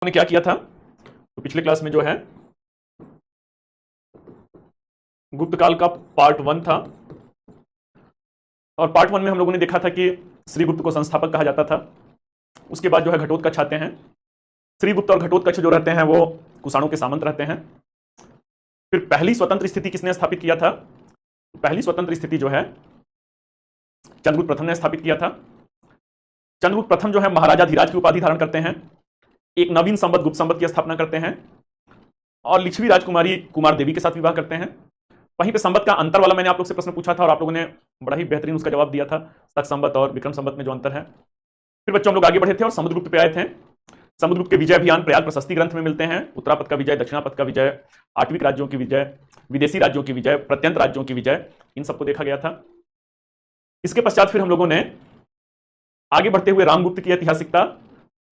ने क्या किया था, तो पिछले क्लास में जो है गुप्त काल का पार्ट 1 था, और पार्ट 1 में हम लोगों ने देखा था कि श्रीगुप्त को संस्थापक कहा जाता था। उसके बाद जो है घटोत्कच आते हैं। श्रीगुप्त और घटोत्कच जो रहते हैं वो कुषाणों के सामंत रहते हैं। फिर पहली स्वतंत्र स्थिति किसने स्थापित किया था? पहली स्वतंत्र स्थिति जो है चंद्रगुप्त प्रथम ने स्थापित किया था। चंद्रगुप्त प्रथम जो है महाराजाधिराज की उपाधि धारण करते हैं, एक नवीन संवत गुप्त संवत की स्थापना करते हैं और लिच्छवी राजकुमारी कुमार देवी के साथ विवाह करते हैं। वहीं पे संवत का अंतर वाला मैंने आप लोग से प्रश्न पूछा था और आप लोगों ने बड़ा ही बेहतरीन उसका जवाब दिया था, शक संवत और विक्रम संवत में जो अंतर है। फिर बच्चों हम लोग आगे बढ़े थे और समुद्रगुप्त पे आए थे। समुद्रगुप्त के विजय अभियान प्रयाग प्रशस्ति ग्रंथ में मिलते हैं। उत्तरापद का विजय, दक्षिणापद का विजय, आठवीं राज्यों की विजय, विदेशी राज्यों की विजय, प्रत्यंत राज्यों की विजय, इन सबको देखा गया था। इसके पश्चात फिर हम लोगों ने आगे बढ़ते हुए रामगुप्त की ऐतिहासिकता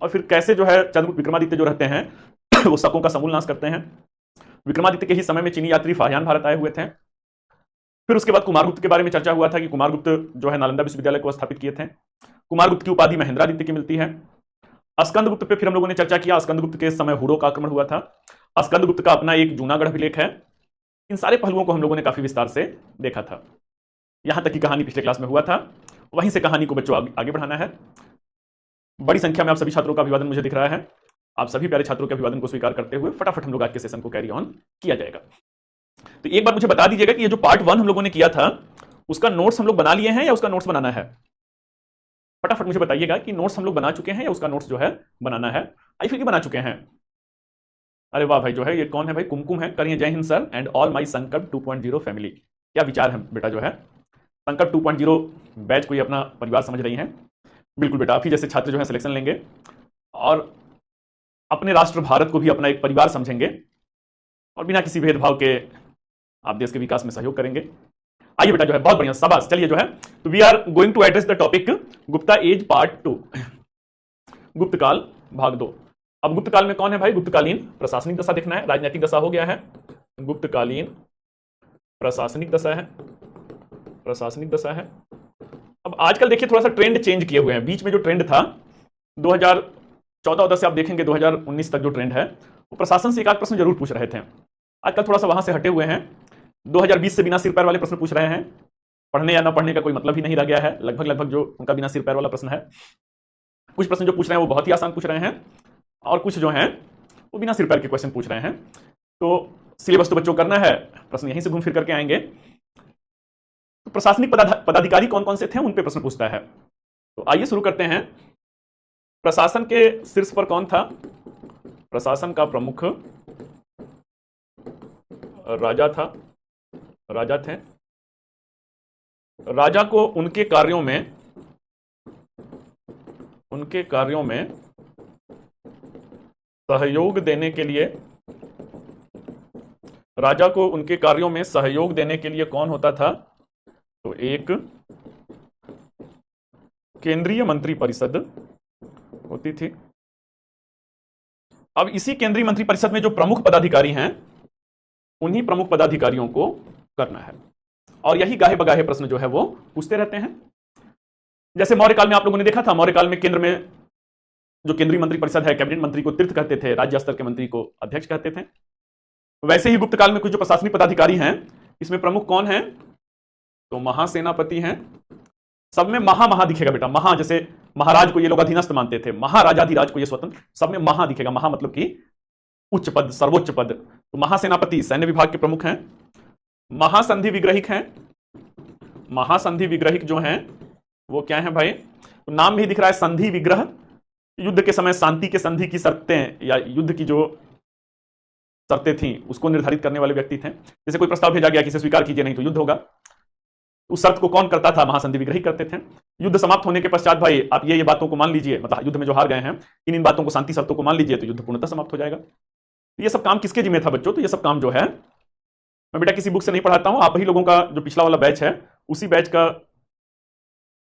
और फिर कैसे जो है चंद्रगुप्त विक्रमादित्य जो रहते हैं वो शकों का समूल नाश करते हैं। विक्रमादित्य के ही समय में चीनी यात्री फाहियान भारत आए हुए थे। फिर उसके बाद कुमारगुप्त के बारे में चर्चा हुआ था कि कुमारगुप्त जो है नालंदा विश्वविद्यालय को स्थापित किए थे। कुमारगुप्त की उपाधि महेंद्रादित्य की मिलती है। स्कंदगुप्त पे फिर हम लोगों ने चर्चा किया। स्कंदगुप्त के समय हुड़ों का आक्रमण हुआ था। स्कंदगुप्त का अपना एक जूनागढ़ अभिलेख है। इन सारे पहलुओं को हम लोगों ने काफी विस्तार से देखा था। यहां तक की कहानी पिछले क्लास में हुआ था, वहीं से कहानी को बच्चों आगे बढ़ाना है। बड़ी संख्या में आप सभी छात्रों का अभिवादन मुझे दिख रहा है। आप सभी प्यारे छात्रों के अभिवादन को स्वीकार करते हुए फटाफट हम लोग आज के सेशन को कैरी ऑन किया जाएगा। तो एक बार मुझे बता दीजिएगा कि ये जो पार्ट 1 हम लोगों ने किया था उसका नोट्स हम लोग बना लिए हैं या उसका नोट्स बनाना है? फटाफट मुझे बताइएगा कि नोट्स हम लोग बना चुके हैं या उसका नोट्स जो है बनाना है। आई फील कि बना चुके हैं। अरे वाह भाई, जो है ये कौन है भाई? कुमकुम है। करिए जय Hind sir and all my संकल्प 2.0 फैमिली। क्या विचार है बेटा? जो है संकल्प 2.0 बैच को ये अपना परिवार समझ रही हैं। बिल्कुल बेटा, आप ही जैसे छात्र जो है सिलेक्शन लेंगे और अपने राष्ट्र भारत को भी अपना एक परिवार समझेंगे और बिना किसी भेदभाव के आप देश के विकास में सहयोग करेंगे। आइए बेटा, जो है बहुत बढ़िया, शाबाश। चलिए जो है तो we are going to address the topic Gupta age part 2, Gupta काल भाग 2। अब गुप्त काल में कौन है भाई? गुप्तकालीन प्रशासनिक दशा देखना है। राजनीतिक दशा हो गया है, गुप्तकालीन प्रशासनिक दशा है, प्रशासनिक दशा है। अब आजकल देखिए थोड़ा सा ट्रेंड चेंज किए हुए हैं। बीच में जो ट्रेंड था 2014 से आप देखेंगे 2019 तक जो ट्रेंड है वो प्रशासन से एक आध प्रश्न जरूर पूछ रहे थे। आजकल थोड़ा सा वहां से हटे हुए हैं। 2020 से बिना सिर पैर वाले प्रश्न पूछ रहे हैं। पढ़ने या ना पढ़ने का कोई मतलब ही नहीं रह गया है। लगभग लगभग जो उनका बिना सिर पैर वाला प्रश्न है। कुछ प्रश्न जो पूछ रहे हैं वो बहुत ही आसान पूछ रहे हैं और कुछ जो हैं वो बिना सिर पैर के क्वेश्चन पूछ रहे हैं। तो सिलेबस तो बच्चों करना है, प्रश्न यहीं से घूम फिर करके आएंगे। तो प्रशासनिक पदाधिकारी कौन कौन से थे उन पे प्रश्न पूछता है। तो आइए शुरू करते हैं। प्रशासन के शीर्ष पर कौन था? प्रशासन का प्रमुख राजा था, राजा थे। राजा को उनके कार्यों में सहयोग देने के लिए, राजा को उनके कार्यों में सहयोग देने के लिए कौन होता था? तो एक केंद्रीय मंत्री परिषद होती थी। अब इसी केंद्रीय मंत्री परिषद में जो प्रमुख पदाधिकारी हैं उन्हीं प्रमुख पदाधिकारियों को करना है और यही गाहे बगाहे प्रश्न जो है वो पूछते रहते हैं। जैसे मौर्य काल में आप लोगों ने देखा था, मौर्य काल में केंद्र में जो केंद्रीय मंत्री परिषद है, कैबिनेट मंत्री को तीर्थ कहते थे, राज्य स्तर के मंत्री को अध्यक्ष कहते थे। वैसे ही गुप्त काल में कुछ जो प्रशासनिक पदाधिकारी हैं इसमें प्रमुख कौन है? तो महासेनापति हैं। सब में महा दिखेगा बेटा। महा, जैसे महाराज को ये लोग अधीनस्थ मानते थे, महाराजाधिराज को ये स्वतंत्र, सब में महा दिखेगा। महा मतलब कि उच्च पद, सर्वोच्च पद। तो महासेनापति सैन्य विभाग के प्रमुख हैं। महासंधि विग्रहिक हैं। महासंधि विग्रहिक जो हैं वो क्या है भाई? तो नाम भी दिख रहा है संधि विग्रह। युद्ध के समय शांति के संधि की शर्तें या युद्ध की जो शर्तें थी उसको निर्धारित करने वाले व्यक्ति थे। जैसे कोई प्रस्ताव भेजा गया कि इसे स्वीकार कीजिए नहीं तो युद्ध होगा, उस शर्त को कौन करता था? महासंधि विग्रहिक करते थे। युद्ध समाप्त होने के पश्चात भाई आप ये बातों को मान लीजिए, मतलब युद्ध में जो हार गए हैं इन बातों को, शांति शर्तों को मान लीजिए तो युद्ध पूर्णतः समाप्त हो जाएगा। ये सब काम किसके जिम्मे था बच्चों? तो ये सब काम जो है मैं बेटा किसी बुक से नहीं पढ़ाता हूं, आप ही लोगों का जो पिछला वाला बैच है उसी बैच का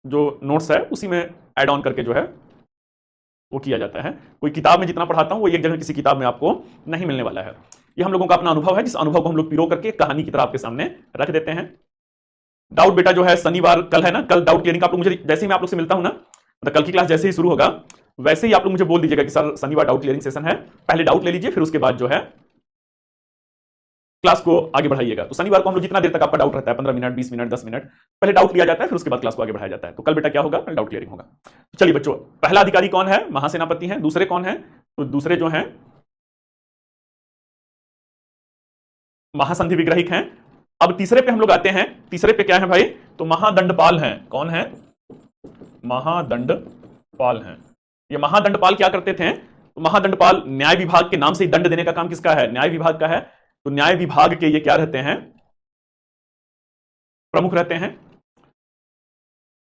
जो नोट्स है उसी में ऐड ऑन करके जो है वो किया जाता है। कोई किताब में जितना पढ़ाता हूं वो एक जगह किसी किताब में आपको नहीं मिलने वाला है। ये हम लोगों का अपना अनुभव है, जिस अनुभव को हम लोग पिरो करके कहानी की तरह आपके सामने रख देते हैं। डाउट बेटा जो है शनिवार कल है ना, कल डाउट क्लियरिंग आप लोग मुझे जैसे ही मैं आप लोग से मिलता हूं ना, मतलब कल की क्लास जैसे ही शुरू होगा वैसे ही आप लोग मुझे बोल दीजिएगा कि सर शनिवार डाउट क्लियरिंग सेशन है, पहले डाउट ले लीजिए, फिर उसके बाद जो है क्लास को आगे बढ़ाइएगा। तो शनिवार को हम लोग जितना देर तक आपका डाउट रहता है, 15 मिनट, 20 मिनट, 10 मिनट, पहले डाउट लिया जाता है, फिर उसके बाद क्लास को आगे बढ़ाया जाता है। तो कल बेटा क्या होगा, कल डाउट क्लियरिंग होगा। तो चलिए बच्चों, पहला अधिकारी कौन है, महासेनापति हैं। दूसरे कौन है, तो दूसरे जो हैं महासंधि विग्रहिक हैं। अब तीसरे पे हम लोग आते हैं। तीसरे पे क्या है भाई, तो महादंडपाल हैं। कौन है, महादंडपाल हैं। ये महादंडपाल क्या करते थे, तो महादंडपाल न्याय विभाग के नाम से ही दंड देने का काम किसका है, न्याय विभाग का है। तो न्याय विभाग के ये क्या रहते हैं, प्रमुख रहते हैं।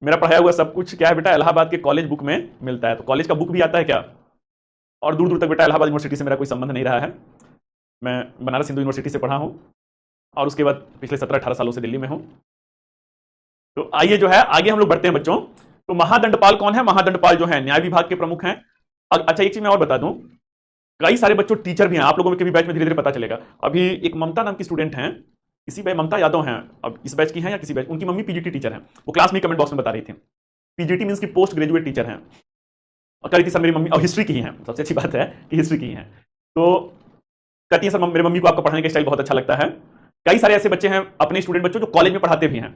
मेरा पढ़ाया हुआ सब कुछ क्या है बेटा, इलाहाबाद के कॉलेज बुक में मिलता है। तो कॉलेज का बुक भी आता है क्या, और दूर दूर तक बेटा इलाहाबाद यूनिवर्सिटी से मेरा कोई संबंध नहीं रहा है। मैं बनारस हिंदू यूनिवर्सिटी से पढ़ा हूं और उसके बाद पिछले 17-18 सालों से दिल्ली में हूं। तो आइए जो है आगे हम लोग बढ़ते हैं बच्चों। तो महादंडपाल कौन है, महादंडपाल जो है न्याय विभाग के प्रमुख हैं। अच्छा एक चीज मैं और बता दूं, कई सारे बच्चों टीचर भी हैं, आप लोगों के भी बैच में धीरे धीरे पता चलेगा। अभी एक ममता नाम की स्टूडेंट हैं, किसी बैच ममता यादव हैं, अब इस बैच की हैं या किसी बैच, उनकी मम्मी पीजीटी टीचर हैं। वो क्लास में कमेंट बॉक्स में बता रही थी, पीजीटी मींस की पोस्ट ग्रेजुएट टीचर हैं। और कह रही थी सर मेरी मम्मी, और हिस्ट्री की ही हैं, सबसे अच्छी बात है कि हिस्ट्री की हैं। तो कहती है सर मेरी मम्मी को आपका पढ़ाने का स्टाइल बहुत अच्छा लगता है। कई सारे ऐसे बच्चे हैं अपने स्टूडेंट बच्चों जो कॉलेज में पढ़ाते भी हैं।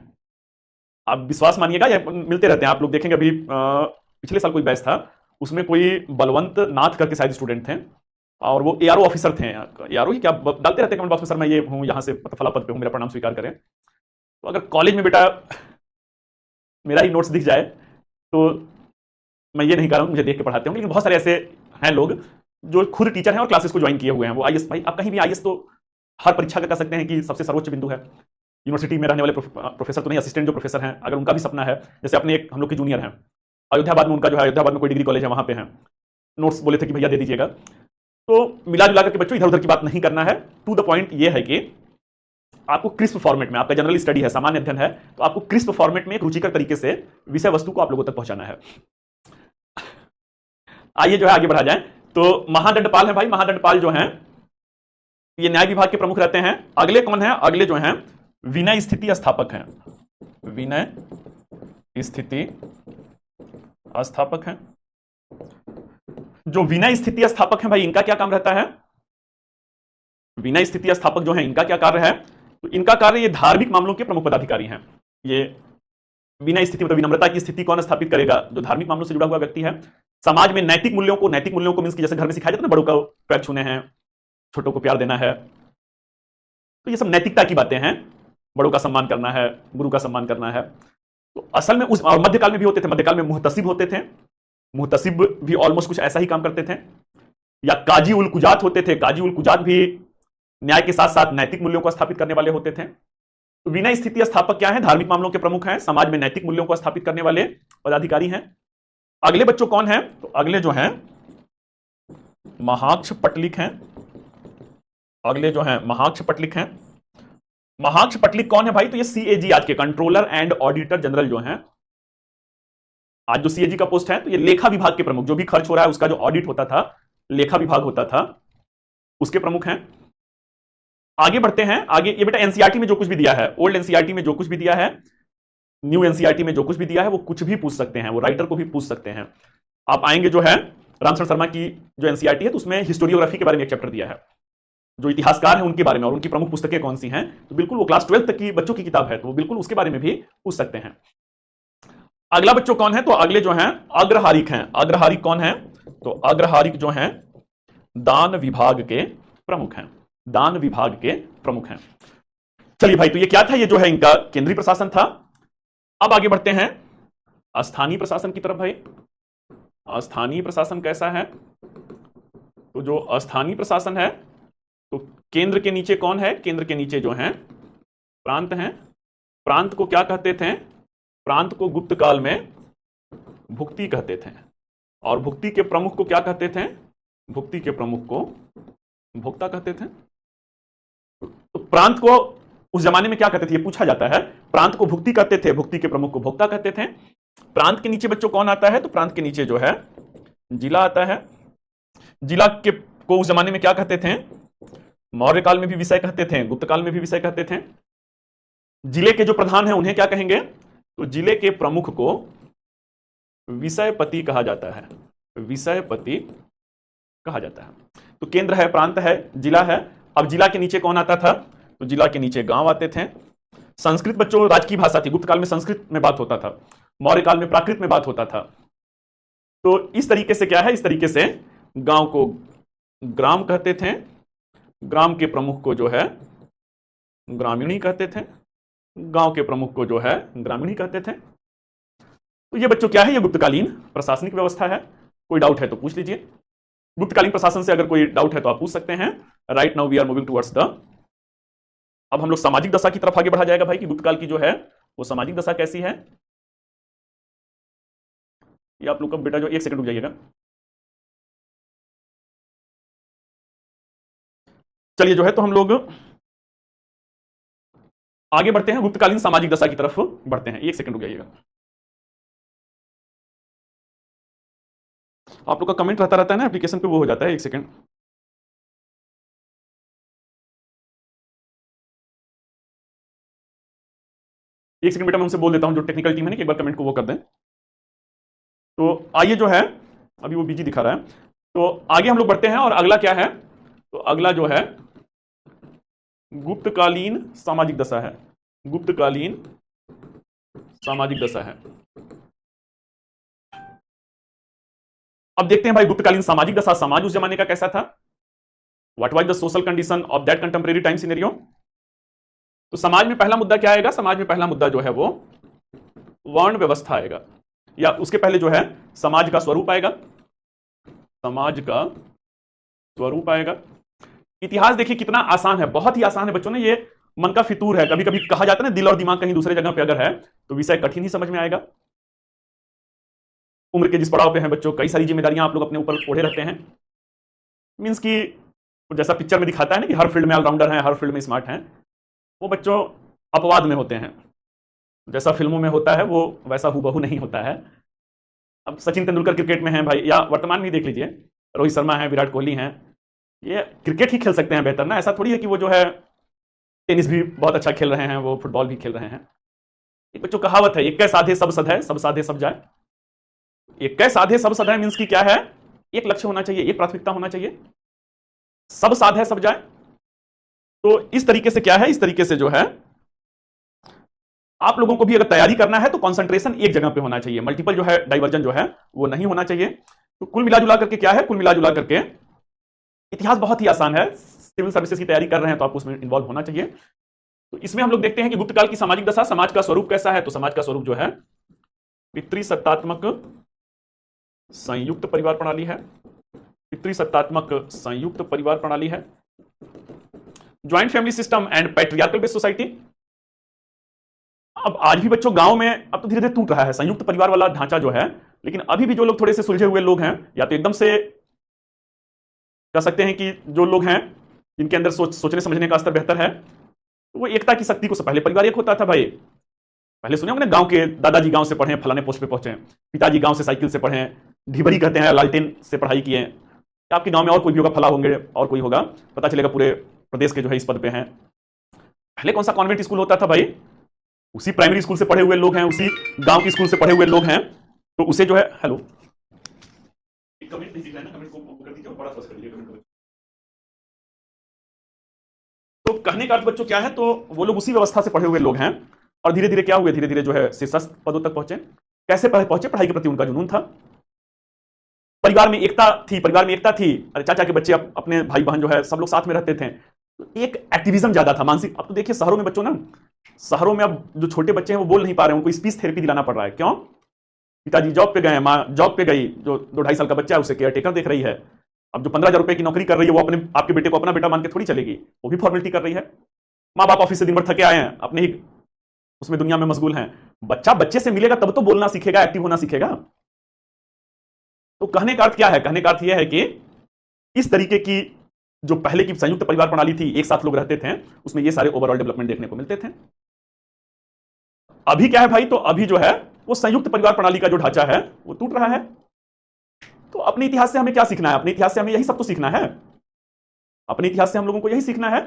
आप विश्वास मानिएगा, या मिलते रहते हैं, आप लोग देखेंगे। अभी पिछले साल कोई बैच था, उसमें कोई बलवंत नाथ करके शायद स्टूडेंट थे, और वो एआरओ ऑफिसर थे। एआरओ ही क्या डालते रहते हैं कमेंट बॉक्स में, सर मैं ये हूं, यहां से फला पद पे हूं, मेरा प्रणाम स्वीकार करें। तो अगर कॉलेज में बेटा मेरा ही नोट्स दिख जाए तो मैं ये नहीं कर रहा हूं मुझे देख के पढ़ाते होंगे, लेकिन बहुत सारे ऐसे हैं लोग जो खुद टीचर हैं और क्लासेस को ज्वाइन किए हुए हैं। वो आईएएस, भाई आप कहीं भी आईएएस तो हर परीक्षा का कह सकते हैं कि सबसे सर्वोच्च बिंदु है। यूनिवर्सिटी में रहने वाले प्रोफेसर तो नहीं, असिस्टेंट जो प्रोफेसर हैं, अगर उनका भी सपना है, जैसे अपने एक हम लोग के जूनियर हैं अयोध्याबाद में, उनका जो है अयोध्याबाद में कोई डिग्री कॉलेज है, वहां पे हैं, नोट्स बोले थे कि भैया दे दीजिएगा। तो मिला जुला करके बच्चों इधर उधर की बात नहीं करना है। टू द पॉइंट ये है कि आपको क्रिस्प फॉर्मेट में, आपका जनरल स्टडी है, सामान्य अध्ययन है, तो आपको क्रिस्प फॉर्मेट में एक रुचिकर तरीके से विषय वस्तु को आप लोगों तक पहुंचाना है। आइए जो है आगे बढ़ा जाए। तो महादंडपाल है भाई, महादंडपाल जो हैं ये न्याय विभाग के प्रमुख रहते हैं। अगले कौन है, अगले जो हैं विनय स्थिति स्थापक हैं। विनय स्थिति स्थापक हैं। जो विनय स्थिति स्थापक हैं भाई, इनका क्या काम रहता है, विनय स्थिति स्थापक जो है इनका क्या कार्य है, तो इनका कार्य ये धार्मिक मामलों के प्रमुख पदाधिकारी हैं। ये विनय स्थिति मतलब विनम्रता की स्थिति कौन स्थापित करेगा, जो धार्मिक मामलों से जुड़ा हुआ व्यक्ति है। समाज में नैतिक मूल्यों को मींस की जैसे घर में सिखाया जाता है ना, बड़ों का पैर छूने हैं, छोटों को प्यार देना है, तो ये सब नैतिकता की बातें हैं। बड़ों का सम्मान करना है, गुरु का सम्मान करना है। तो असल में उस और मध्यकाल में भी होते थे, मध्यकाल में मुहतसिब होते थे, मुहतसिब भी ऑलमोस्ट कुछ ऐसा ही काम करते थे। या काजी उल कुजात होते थे, काजी उल कुजात भी न्याय के साथ साथ नैतिक मूल्यों को स्थापित करने वाले होते थे। तो विनय स्थिति स्थापक क्या है, धार्मिक मामलों के प्रमुख हैं, समाज में नैतिक मूल्यों को स्थापित करने वाले पदाधिकारी हैं। अगले बच्चों कौन है, तो अगले जो हैं महाक्ष पटलिक हैं। अगले जो हैं महाक्ष पटलिक हैं। महाक्ष पटलिक कौन है भाई, तो ये सीएजी, आज के कंट्रोलर एंड ऑडिटर जनरल जो हैं, आज जो सीएजी का पोस्ट है, तो ये लेखा विभाग के प्रमुख, जो भी खर्च हो रहा है उसका जो ऑडिट होता था, लेखा विभाग होता था, उसके प्रमुख हैं। आगे बढ़ते हैं। आगे ये बेटा एनसीईआरटी में जो कुछ भी दिया है, ओल्ड एनसीईआरटी में जो कुछ भी दिया है, न्यू एनसीईआरटी में जो कुछ भी दिया है, वो कुछ भी पूछ सकते हैं, वो राइटर को भी पूछ सकते हैं। आप आएंगे जो है रामचंद्र शर्मा की जो एनसीईआरटी है, तो उसमें हिस्टोरियोग्राफी के बारे में एक चैप्टर दिया है, जो इतिहासकार हैं उनके बारे में, और उनकी प्रमुख पुस्तकें कौन सी हैं, तो बिल्कुल वो क्लास 12 तक की बच्चों की किताब है, तो वो बिल्कुल उसके बारे में भी पूछ सकते हैं। अगला बच्चों कौन है, तो अगले जो हैं अग्रहारिक हैं। अग्रहारिक कौन है, तो अग्रहारिक जो हैं दान विभाग के प्रमुख हैं, दान विभाग के प्रमुख हैं। चलिए भाई, तो ये क्या था, ये जो है इनका केंद्रीय प्रशासन था। अब आगे बढ़ते हैं स्थानीय प्रशासन की तरफ। भाई स्थानीय प्रशासन कैसा है, तो जो स्थानीय प्रशासन है, तो केंद्र के नीचे कौन है, केंद्र के नीचे जो है प्रांत हैं। प्रांत को क्या कहते थे, प्रांत को गुप्त काल में भुक्ति कहते थे, और भुक्ति के प्रमुख को क्या कहते थे, भुक्ति के प्रमुख को भोक्ता कहते थे। तो प्रांत को उस जमाने में क्या कहते थे, ये पूछा जाता है। प्रांत को भुक्ति कहते थे, भुक्ति के प्रमुख को भोक्ता कहते थे। प्रांत के नीचे बच्चों कौन आता है, तो प्रांत के नीचे जो है जिला आता है। जिला के को उस जमाने में क्या कहते थे, मौर्य काल में भी विषय कहते थे, गुप्त काल में भी विषय कहते थे। जिले के जो प्रधान हैं उन्हें क्या कहेंगे, तो जिले के प्रमुख को विषयपति कहा जाता है। विषयपति कहा जाता है। तो केंद्र है, प्रांत है, जिला है। अब जिला के नीचे कौन आता था? तो जिला के नीचे गांव आते थे। संस्कृत बच्चों राजकीय भाषा थी। गुप्त काल में संस्कृत में बात होता था, मौर्य काल में प्राकृत में बात होता था। तो इस तरीके से क्या है, इस तरीके से गांव को ग्राम कहते थे, ग्राम के प्रमुख को जो है ग्रामीणी कहते थे, गांव के प्रमुख को जो है ग्रामीणी कहते थे। तो ये बच्चों क्या है, ये गुप्तकालीन प्रशासनिक व्यवस्था है। कोई डाउट है तो पूछ लीजिए। गुप्तकालीन प्रशासन से अगर कोई डाउट है तो आप पूछ सकते हैं। Right now we are moving towards the, अब हम लोग सामाजिक दशा की तरफ आगे बढ़ा जाएगा भाई, कि गुप्तकाल की जो है वो सामाजिक दशा कैसी है। ये आप लोग का बेटा जो, एक सेकंड रुक जाइएगा। चलिए जो है तो हम लोग आगे बढ़ते हैं, गुप्तकालीन सामाजिक दशा की तरफ बढ़ते हैं। एक सेकंड रुक जाइएगा। आप लोग का कमेंट रहता है ना एप्लीकेशन पे, वो हो जाता है। एक सेकंड। एक सेकंड बेटा, मैं उनसे बोल देता हूं जो टेक्निकल टीम है ना कि एक बार कमेंट को वो कर दें। तो आइए जो है, अभी वो बिजी दिखा रहा है, तो आगे हम लोग बढ़ते हैं। और अगला क्या है, तो अगला जो है गुप्तकालीन सामाजिक दशा है। गुप्तकालीन सामाजिक दशा है। अब देखते हैं भाई गुप्तकालीन सामाजिक दशा, समाज उस जमाने का कैसा था। What was the social condition of that contemporary time scenario. तो समाज में पहला मुद्दा क्या आएगा, समाज में पहला मुद्दा जो है वो वर्ण व्यवस्था आएगा, या उसके पहले जो है समाज का स्वरूप आएगा। समाज का स्वरूप आएगा। इतिहास देखिए कितना आसान है, बहुत ही आसान है बच्चों ने, ये मन का फितूर है। कभी कभी कहा जाता है ना, दिल और दिमाग कहीं दूसरे जगह पे अगर है तो विषय कठिन ही समझ में आएगा। उम्र के जिस पड़ाव पे हैं बच्चों, कई सारी जिम्मेदारियां आप लोग अपने ऊपर ओढ़े रहते हैं। मीन्स कि जैसा पिक्चर में दिखाता है ना कि हर फील्ड में ऑलराउंडर हैं, हर फील्ड में स्मार्ट हैं, वो बच्चों अपवाद में होते हैं। जैसा फिल्मों में होता है वो वैसा हूबहू नहीं होता है। अब सचिन तेंदुलकर क्रिकेट में हैं भाई, या वर्तमान में ही देख लीजिए, रोहित शर्मा है, विराट कोहली हैं, ये क्रिकेट ही खेल सकते हैं बेहतर ना। ऐसा थोड़ी है कि वो जो है टेनिस भी बहुत अच्छा खेल रहे हैं, वो फुटबॉल भी खेल रहे हैं। एक बच्चों कहावत है, एक कै साधे सब सधाए, सब साधे सब जाए। एक कै साधे सब सधाए मीन्स की क्या है, एक लक्ष्य होना चाहिए, एक प्राथमिकता होना चाहिए, सब साधे सब जाए। तो इस तरीके से क्या है, इस तरीके से जो है आप लोगों को भी अगर तैयारी करना है तो कंसंट्रेशन एक जगह पे होना चाहिए, मल्टीपल जो है डाइवर्जन जो है वो नहीं होना चाहिए। तो कुल मिलाजुला करके क्या है, कुल मिलाजुला करके इतिहास बहुत ही आसान है। सिविल सर्विसेज की तैयारी कर रहे हैं तो आपको उसमें इन्वॉल्व होना चाहिए। तो इसमें हम लोग देखते हैं कि गुप्तकाल की सामाजिक दशा, समाज का स्वरूप कैसा है। तो समाज का स्वरूप जो है पितृसत्तात्मक संयुक्त परिवार प्रणाली है। पितृसत्तात्मक संयुक्त परिवार प्रणाली है। Joint family system and patriarchal based society. अब आज भी बच्चों गांव में अब तो धीरे धीरे टूट रहा है संयुक्त परिवार वाला ढांचा जो है, लेकिन अभी भी जो लोग थोड़े से सुलझे हुए लोग हैं, या तो एकदम से कह सकते हैं कि जो लोग हैं जिनके अंदर सोचने समझने का स्तर बेहतर है, तो वो एकता की शक्ति को, पहले परिवार एक होता था भाई। पहले सुने होंगे ना, गांव के दादाजी गांव से पढ़े, फलाने पोस्ट पे पहुंचे, पिताजी गांव से साइकिल से पढ़े, ढिबरी कहते हैं, लालटेन से पढ़ाई किए। आपके गांव में और कोई भी होगा, फला होंगे और कोई होगा, पता चलेगा पूरे प्रदेश के जो है इस पद पे हैं। पहले कौन सा कॉन्वेंट स्कूल होता था भाई, उसी प्राइमरी स्कूल से पढ़े हुए लोग हैं, उसी गांव की स्कूल से पढ़े हुए लोग हैं, तो उसे जो है, हेलो कमेंट नहीं दिख रहा है ना, कमेंट को कर दीजिए और बड़ा फोकस कर दीजिए कमेंट को। तो कहने का अर्थ बच्चों क्या है, तो वो लोग उसी व्यवस्था से पढ़े हुए लोग हैं और धीरे धीरे क्या हुए, धीरे धीरे जो है शीर्षस्थ पदों तक पहुंचे। कैसे पहुंचे, पढ़ाई के प्रति उनका जुनून था, परिवार में एकता थी, परिवार में एकता थी। अरे चाचा के बच्चे अपने भाई बहन जो है सब लोग साथ में रहते थे, तो एक एक्टिविज्म ज्यादा था, मानसिक। अब तो देखिए शहरों में बच्चों ना, शहरों में अब जो छोटे बच्चे हैं वो बोल नहीं पा रहे हैं, उनको स्पीच थेरेपी दिलाना पड़ रहा है। क्यों, पिताजी जॉब पे गए, माँ जॉब पे गई, जो 2-2.5 साल का बच्चा है उसे केयर टेकर देख रही है। अब जो 15,000 रुपए की नौकरी कर रही है वो अपने आपके बेटे को अपना बेटा मान के थोड़ी चलेगी, वो भी फॉर्मेलिटी कर रही है। माँ बाप ऑफिस से दिन भर थके आए हैं, अपने ही उसमें दुनिया में मशगूल हैं। बच्चा बच्चे से मिलेगा तब तो बोलना सीखेगा, एक्टिव होना सीखेगा। तो कहने का अर्थ क्या है, कहने का अर्थ यह है कि इस तरीके की जो पहले की संयुक्त परिवार प्रणाली थी, एक साथ लोग रहते थे, उसमें ये सारे ओवरऑल डेवलपमेंट देखने को मिलते थे। अभी क्या है भाई, तो अभी जो है वो संयुक्त परिवार प्रणाली का जो ढांचा है वो टूट रहा है। तो अपने इतिहास से हमें क्या सीखना है, अपने इतिहास से हमें यही सब तो सीखना है, अपने इतिहास से हम लोगों को यही सीखना है।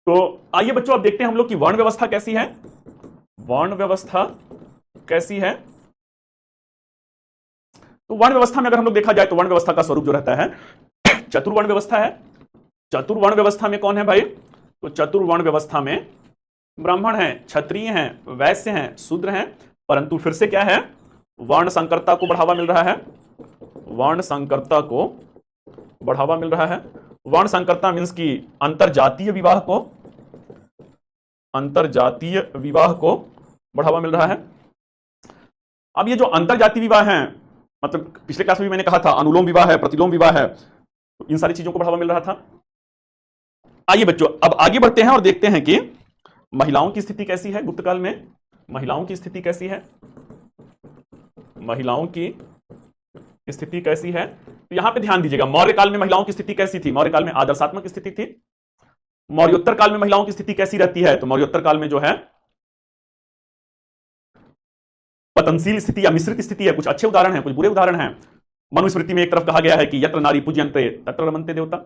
तो आइए बच्चों अब देखते हैं हम लोग की वर्ण व्यवस्था कैसी है। वर्ण व्यवस्था कैसी है, तो वर्ण व्यवस्था में अगर हम लोग देखा जाए तो वर्ण व्यवस्था का स्वरूप जो रहता है चतुर्वर्ण व्यवस्था है। चतुर्वर्ण व्यवस्था में कौन है भाई? तो चतुर्वर्ण व्यवस्था में ब्राह्मण हैं, क्षत्रिय हैं, वैश्य हैं, शूद्र हैं, परंतु फिर से क्या है? वर्ण संकरता को बढ़ावा मिल रहा है। वर्ण संकरता को बढ़ावा मिल रहा है। वर्ण संकरता मीन्स की अंतरजातीय विवाह को बढ़ावा मिल रहा है। अब ये जो अंतरजातीय विवाह है, मतलब पिछले क्लास में भी मैंने कहा था अनुलोम विवाह है, प्रतिलोम विवाह है, तो इन सारी चीजों को बढ़ावा मिल रहा था। आइए बच्चों अब आगे बढ़ते हैं और देखते हैं कि महिलाओं की स्थिति कैसी है गुप्त काल में। महिलाओं की स्थिति कैसी है? महिलाओं की स्थिति कैसी है? तो यहां पे ध्यान दीजिएगा, मौर्य काल में महिलाओं की स्थिति कैसी थी? मौर्य काल में आदर्शात्मक स्थिति थी। मौर्योत्तर काल में महिलाओं की स्थिति कैसी रहती है? तो मौर्योत्तर काल में जो है पतनशील स्थिति या मिश्रित स्थिति है। कुछ अच्छे उदाहरण हैं, कुछ बुरे उदाहरण हैं। मनुस्मृति में एक तरफ कहा गया है कि यत्र नारी पूज्यन्ते तत्र रमन्ते देवता,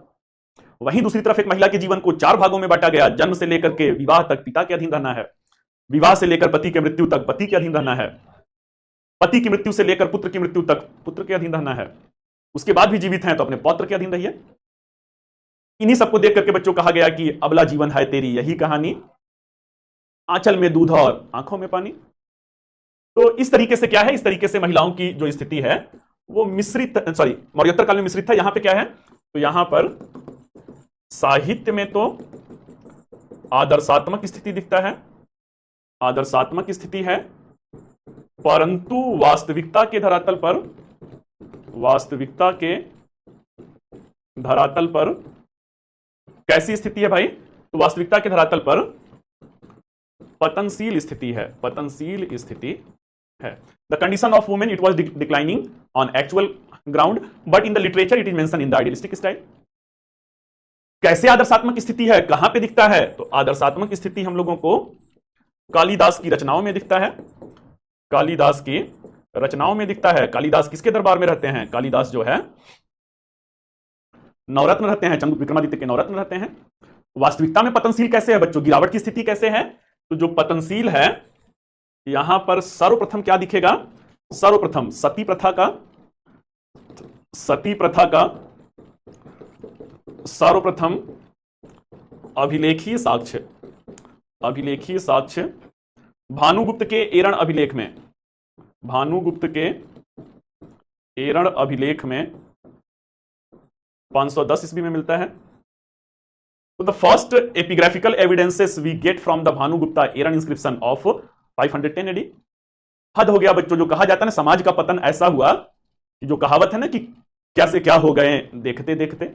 वहीं दूसरी तरफ एक महिला के जीवन को 4 भागों में बांटा गया। जन्म से लेकर के विवाह तक पिता के अधीन रहना है, विवाह से लेकर पति के मृत्यु तक पति के अधीन रहना है, पति की मृत्यु से लेकर पुत्र की मृत्यु तक पुत्र के अधीन रहना है, उसके बाद भी जीवित हैं तो अपने पौत्र के अधीन रहिए। इन्हीं सबको देख करके बच्चों कहा गया कि अबला जीवन है तेरी यही कहानी, आंचल में दूध और आंखों में पानी। तो इस तरीके से क्या है? इस तरीके से महिलाओं की जो स्थिति है वो मिश्रित, सॉरी मौर्योत्तर काल में मिश्रित था। यहां पे क्या है? तो यहां पर साहित्य में तो आदर्शात्मक स्थिति दिखता है, आदर्शात्मक स्थिति है, परंतु वास्तविकता के धरातल पर कैसी स्थिति है भाई? तो वास्तविकता के धरातल पर पतनशील स्थिति है, पतनशील स्थिति है। The condition of women it was declining on actual ground but in the literature it is mention in the idealistic style. कैसे आदर्शात्मक स्थिति है? कहां पे दिखता है? तो आदर्शात्मक स्थिति हम लोगों को कालिदास की रचनाओं में दिखता है, कालिदास की रचनाओं में दिखता है। कालिदास किसके दरबार में रहते हैं? कालिदास जो है नवरत्न रहते हैं, चंद्रगुप्त विक्रमादित्य के नवरत्न रहते हैं। वास्तविकता में पतनशील कैसे है बच्चों? गिरावट की स्थिति कैसे है? तो जो पतनशील है यहां पर सर्वप्रथम क्या दिखेगा? सर्वप्रथम सती प्रथा का सर्वप्रथम अभिलेखीय साक्ष्य भानुगुप्त के एरण अभिलेख में, भानुगुप्त के एरण अभिलेख में 510 ईस्वी में मिलता है। तो the first epigraphical evidences we get from the Bhanugupta Eran inscription of 510 AD. हद हो गया बच्चों, जो कहा जाता है ना समाज का पतन ऐसा हुआ कि जो कहावत है ना कि क्या से क्या हो गए देखते देखते,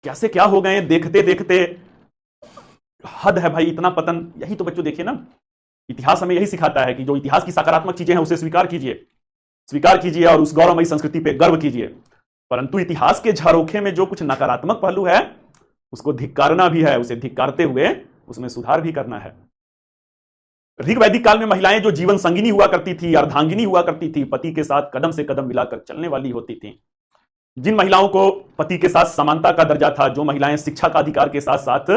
क्या से क्या हो गए देखते देखते, हद है भाई इतना पतन। यही तो बच्चों देखिए ना, इतिहास हमें यही सिखाता है कि जो इतिहास की सकारात्मक चीजें हैं उसे स्वीकार कीजिए और उस गौरवमयी संस्कृति पे गर्व कीजिए, परंतु इतिहास के झरोखे में जो कुछ नकारात्मक पहलू है उसको धिक्कारना भी है, उसे धिक्कारते हुए उसमें सुधार भी करना है। ऋग वैदिक काल में महिलाएं जो जीवन संगिनी हुआ करती थी, अर्धांगिनी हुआ करती थी, पति के साथ कदम से कदम मिलाकर चलने वाली होती थी, जिन महिलाओं को पति के साथ समानता का दर्जा था, जो महिलाएं शिक्षा का अधिकार के साथ साथ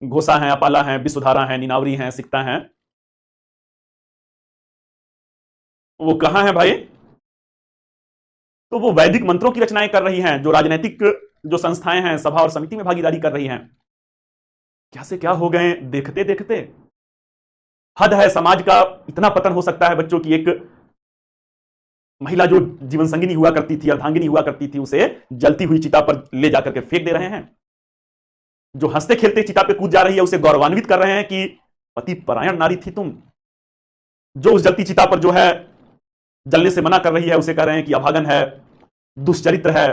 घोषा हैं, अपाला हैं, विश्वधारा हैं, निनावरी हैं, सिकता हैं, वो कहां है भाई? तो वो वैदिक मंत्रों की रचनाएं कर रही हैं, जो राजनीतिक जो संस्थाएं हैं सभा और समिति में भागीदारी कर रही हैं। क्या से क्या हो गए देखते देखते। हद है, समाज का इतना पतन हो सकता है बच्चों की एक महिला जो जीवन संगिनी हुआ करती थी, अर्धांगिनी हुआ करती थी, उसे जलती हुई चिता पर ले जाकर के फेंक दे रहे हैं। जो हंसते खेलते चिता पे कूद जा रही है उसे गौरवान्वित कर रहे हैं कि पति परायण नारी थी तुम। जो उस जलती चिता पर जो है जलने से मना कर रही है उसे कह रहे हैं कि अभागन है, दुष्चरित्र है,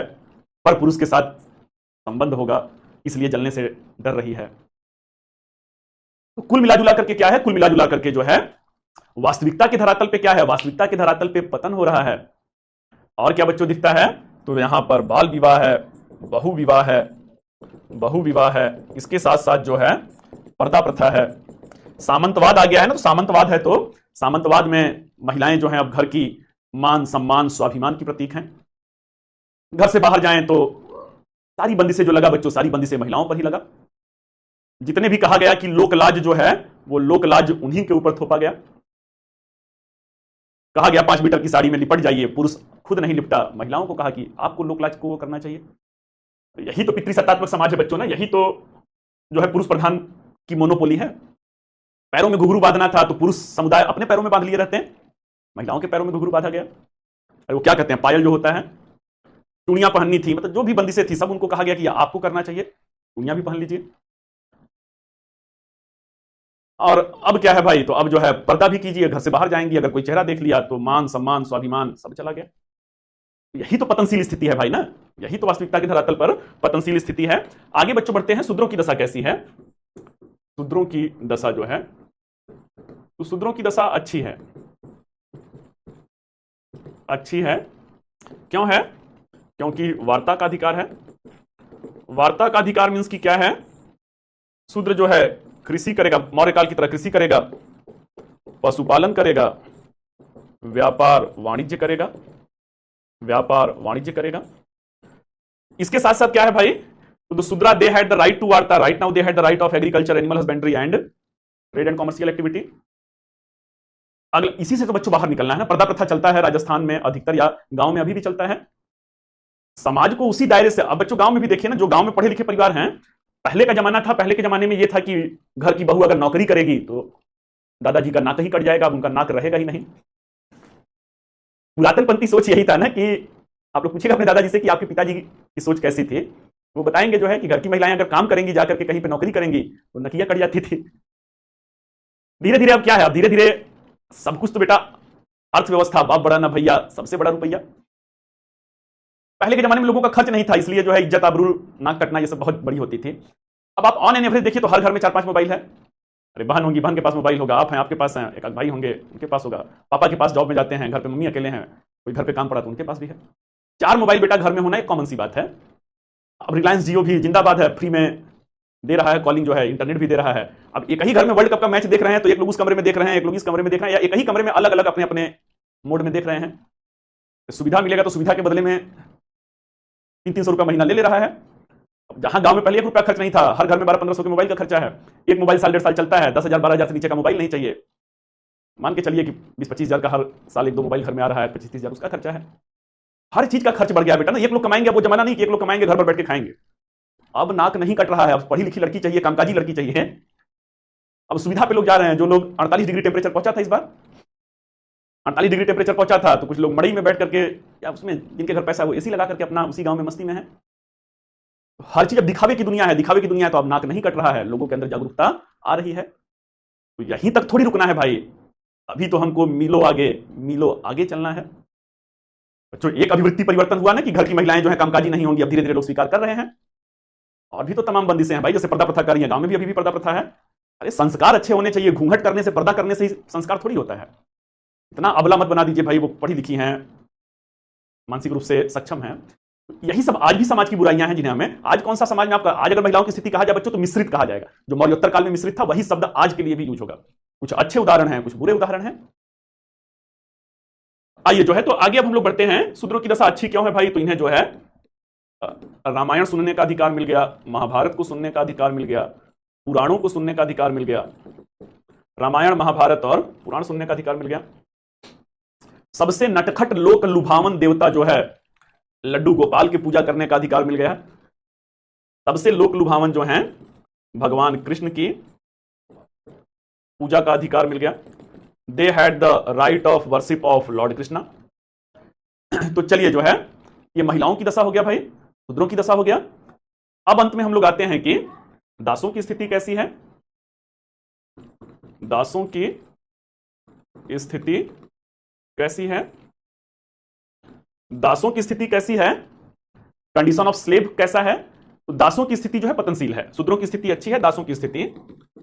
पर पुरुष के साथ संबंध होगा, इसलिए जलने से डर रही है। तो कुल मिलाजुला करके क्या है? कुल मिलाजुला करके जो है वास्तविकता के धरातल पे क्या है? वास्तविकता के धरातल पे पतन हो रहा है। और क्या बच्चों दिखता है? तो यहां पर बाल विवाह है, बहु विवाह है, इसके साथ साथ जो है पर्दा प्रथा है, सामंतवाद आ गया है ना। तो सामंतवाद है तो सामंतवाद में महिलाएं जो हैं अब घर की मान सम्मान स्वाभिमान की प्रतीक हैं। घर से बाहर जाएं तो सारी बंदिशें जो लगा बच्चों, सारी बंदिशें महिलाओं पर ही लगा। जितने भी कहा गया कि लोकलाज जो है वो लोकलाज उन्हीं के ऊपर थोपा गया। कहा गया 5 मीटर की साड़ी में लिपट जाइए, पुरुष खुद नहीं लिपटा, महिलाओं को कहा कि आपको लोकलाज को करना चाहिए। यही तो पितृसत्तात्मक समाज है बच्चों ना, यही तो जो है पुरुष प्रधान की मोनोपोली है। पैरों में घुघरू बांधना था तो पुरुष समुदाय अपने पैरों में बांध लिए रहते हैं, महिलाओं के पैरों में घुघरू बांधा गया। अरे वो क्या कहते हैं, पायल जो होता है, चूड़ियां पहननी थी, मतलब जो भी बंदिशें थी सब उनको कहा गया कि आपको करना चाहिए, चूड़ियां भी पहन लीजिए। और अब क्या है भाई, तो अब जो है पर्दा भी कीजिए, घर से बाहर जाएंगी अगर कोई चेहरा देख लिया तो मान सम्मान स्वाभिमान सब चला गया। यही तो पतनशील स्थिति है भाई ना, यही तो वास्तविकता के धरातल पर पतनशील स्थिति है। आगे बच्चों बढ़ते हैं, शूद्रों की दशा कैसी है। शूद्रों की दशा जो है, तो शूद्रों की दशा अच्छी है। अच्छी है क्यों है, क्योंकि वार्ता का अधिकार है। वार्ता का अधिकार मीन्स की क्या है, शूद्र जो है कृषि करेगा, मौर्य काल की तरह कृषि करेगा, पशुपालन करेगा, व्यापार वाणिज्य करेगा, व्यापार वाणिज्य करेगा। इसके साथ साथ क्या है भाई, तो Shudra they had the right to वार्ता, right now they had the right of agriculture, animal husbandry and trade and commercial activity. अगला इसी से तो बच्चों बाहर निकलना है ना। पर्दा प्रथा चलता है राजस्थान में अधिकतर, या गांव में अभी भी चलता है। समाज को उसी दायरे से, अब बच्चों गांव में भी देखिए ना, जो गांव में पढ़े लिखे परिवार हैं, पहले का जमाना था, पहले के जमाने में यह था कि घर की बहू अगर नौकरी करेगी तो दादाजी का नाक ही कट जाएगा, अब उनका नाक रहेगा ही नहीं। पुरातनपंथी सोच यही था ना कि आप लोग पूछेगा अपने दादाजी से कि आपके पिताजी की सोच कैसी थी, वो बताएंगे जो है कि घर की महिलाएं अगर काम करेंगी, जाकर के कहीं पे नौकरी करेंगी तो नकिया कट जाती थी। धीरे धीरे अब क्या है, अब धीरे धीरे सब कुछ तो बेटा अर्थव्यवस्था, बाप बड़ा ना भैया, सबसे बड़ा रुपया। पहले के जमाने में लोगों का खर्च नहीं था, इसलिए जो है इज्जत आबरू नाक कटना ये सब बहुत बड़ी होती थी। अब आप ऑन एन एवरेज देखिए तो हर घर में 4-5 मोबाइल है। अरे बहन होंगी, बहन के पास मोबाइल होगा, आप हैं आपके पास है, एक आध भाई होंगे उनके पास होगा, पापा के पास जॉब में जाते हैं, घर पे मम्मी अकेले हैं, कोई घर पे काम पड़ा तो उनके पास भी है। 4 मोबाइल बेटा घर में होना एक कॉमन सी बात है। अब रिलायंस जियो भी जिंदाबाद है, फ्री में दे रहा है, कॉलिंग जो है, इंटरनेट भी दे रहा है। अब एक ही घर में वर्ल्ड कप का मैच देख रहे हैं तो एक लोग उस कमरे में देख रहे हैं, एक लोग इस कमरे में देख रहे हैं, या एक ही कमरे में अलग अलग अपने अपने मोड में देख रहे हैं। सुविधा मिलेगा तो सुविधा के बदले में 300-300 रुपया महीना ले रहा है। जहां गांव में पहले 1 रुपया खर्च नहीं था, हर घर में 1200-1500 के मोबाइल का खर्चा है। एक मोबाइल साल 1.5 साल चलता है, 10,000-12,000 से नीचे का मोबाइल नहीं चाहिए। मान के चलिए कि 20-25 हजार का हर साल 1-2 मोबाइल घर में आ रहा है, 25-30 हजार उसका खर्चा है। हर चीज का खर्च बढ़ गया बेटा ना। एक लोग कमाएंगे, वो जमाना नहीं कि एक लोग कमाएंगे घर पर बैठ के खाएंगे। अब नाक नहीं कट रहा है, अब पढ़ी लिखी लड़की चाहिए, कामकाजी लड़की चाहिए। अब सुविधा पे लोग जा रहे हैं। जो लोग 48 डिग्री टेम्परेचर पहुंचा था इस बार, 48 डिग्री टेम्परेचर पहुंचा था, तो कुछ लोग मड़ई में बैठ करके, या उसमें जिनके घर पैसा है वो एसी लगा करके अपना उसी गांव में मस्ती में है। हर चीज अब दिखावे की दुनिया है, दिखावे की दुनिया है, तो अब नाक नहीं कट रहा है, लोगों के अंदर जागरूकता आ रही है। तो यहीं तक थोड़ी रुकना है भाई, अभी तो हमको मीलों आगे चलना है। बच्चों एक अभिवृत्ति परिवर्तन हुआ ना कि घर की महिलाएं जो है कामकाजी नहीं होंगी, अब धीरे धीरे लोग स्वीकार कर रहे हैं। और भी तो तमाम बंदिशें हैं भाई, जैसे पर्दा प्रथा कर रही है, गांव में भी अभी भी पर्दा प्रथा है। अरे संस्कार अच्छे होने चाहिए, घूंघट करने से, पर्दा करने से ही संस्कार थोड़ी होता है। इतना अबला मत बना दीजिए भाई, वो पढ़ी लिखी हैं, मानसिक रूप से सक्षम है। यही सब आज भी समाज की बुराइयां हैं जिन्हें हमें, आज कौन सा समाज में आपका, आज अगर महिलाओं की स्थिति कहा जाए बच्चों तो मिश्रित कहा जाएगा। जो मौर्योत्तर काल में मिश्रित था वही शब्द आज के लिए भी यूज होगा। कुछ अच्छे उदाहरण हैं, कुछ बुरे उदाहरण हैं। आइए जो है तो आगे अब हम लोग बढ़ते हैं। शूद्रों की दशा अच्छी क्यों है भाई, तो इन्हें जो है रामायण सुनने का अधिकार मिल गया, महाभारत को सुनने का अधिकार मिल गया, पुराणों को सुनने का अधिकार मिल गया। रामायण महाभारत और पुराण सुनने का अधिकार मिल गया। सबसे नटखट लोक लुभावन देवता जो है लड्डू गोपाल की पूजा करने का अधिकार मिल गया। सबसे लोक लुभावन जो हैं भगवान कृष्ण की पूजा का अधिकार मिल गया। दे had the right of worship of Lord Krishna. तो चलिए जो है ये महिलाओं की दशा हो गया भाई, शूद्रों की दशा हो गया। अब अंत में हम लोग आते हैं कि दासों की स्थिति कैसी है। दासों की स्थिति कैसी है, दासों की स्थिति कैसी है, कंडीशन ऑफ स्लेव कैसा है। तो दासों की स्थिति जो है पतनशील है, शूद्रों की स्थिति अच्छी है, दासों की स्थिति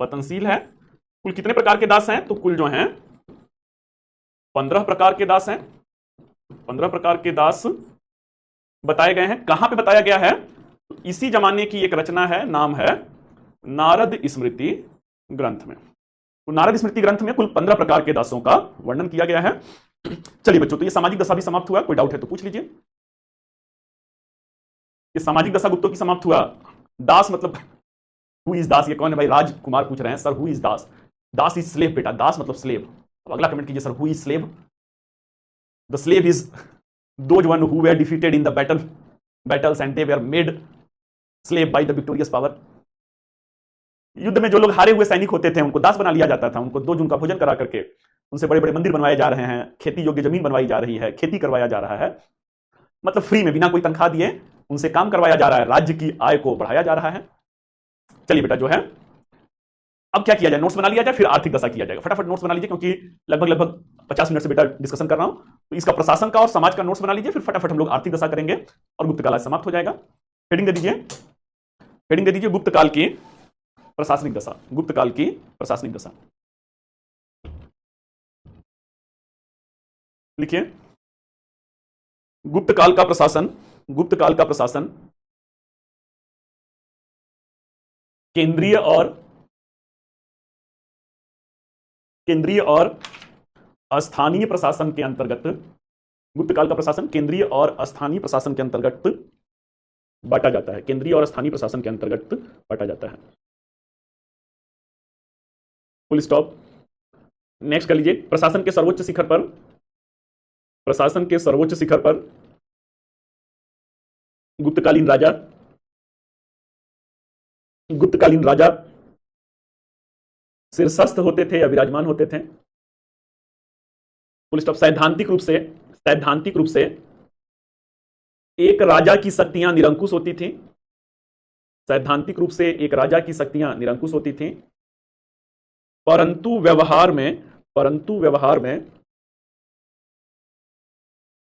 पतनशील है। कुल कितने प्रकार के दास हैं, तो कुल जो हैं 15 प्रकार के दास हैं। 15 प्रकार के दास बताए गए हैं। कहां पे बताया गया है, तो इसी जमाने की एक रचना है, नाम है नारद स्मृति ग्रंथ में। तो नारद स्मृति ग्रंथ में कुल 15 प्रकार के दासों का वर्णन किया गया है। चलिए बच्चों, तो ये सामाजिक दशा भी समाप्त हुआ, कोई डाउट है तो पूछ लीजिए। ये सामाजिक दशा गुप्तों की समाप्त हुआ। दास मतलब हु इज दास, ये कौन है भाई, राजकुमार पूछ रहे हैं sir who is Das. Das is slave बेटा, दास मतलब स्लेव। अब अगला कमेंट कीजिए sir who is slave. The slave is those one who were defeated in the battles and they were made slave by the victorious power. युद्ध में जो लोग हारे हुए सैनिक होते थे उनको दास बना लिया जाता था, उनको 2 जून का भोजन करा करके उनसे बड़े बड़े मंदिर बनवाए जा रहे हैं, खेती योग्य जमीन बनवाई जा रही है, खेती करवाया जा रहा है, मतलब फ्री में बिना कोई तनख्वाह दिए उनसे काम करवाया जा रहा है, राज्य की आय को बढ़ाया जा रहा है। चलिए बेटा जो है अब क्या किया जाए, नोट्स बना लिया जाए फिर आर्थिक दशा किया जाएगा। फटाफट नोट्स बना लीजिए क्योंकि लगभग 50 मिनट से बेटा डिस्कशन कर रहा हूं, तो इसका प्रशासन का और समाज का नोट्स बना लीजिए, फिर फटाफट हम लोग आर्थिक दशा करेंगे और गुप्त काल समाप्त हो जाएगा। हेडिंग दे दीजिए, हेडिंग दे दीजिए गुप्त काल की प्रशासनिक दशा, गुप्त काल की प्रशासनिक दशा लिखिए। गुप्त काल का प्रशासन, गुप्त काल का प्रशासन केंद्रीय और स्थानीय प्रशासन के अंतर्गत, गुप्त काल का प्रशासन केंद्रीय और स्थानीय प्रशासन के अंतर्गत बांटा जाता है, केंद्रीय और स्थानीय प्रशासन के अंतर्गत बांटा जाता है। Full stop. नेक्स्ट कर लीजिए, प्रशासन के सर्वोच्च शिखर पर, प्रशासन के सर्वोच्च शिखर पर गुप्तकालीन राजा, गुप्तकालीन राजा शीर्षस्थ होते थे या विराजमान होते थे। Full stop. सैद्धांतिक रूप से, सैद्धांतिक रूप से एक राजा की शक्तियां निरंकुश होती थी, सैद्धांतिक रूप से एक राजा की शक्तियां निरंकुश होती थी, परंतु व्यवहार में, परंतु व्यवहार में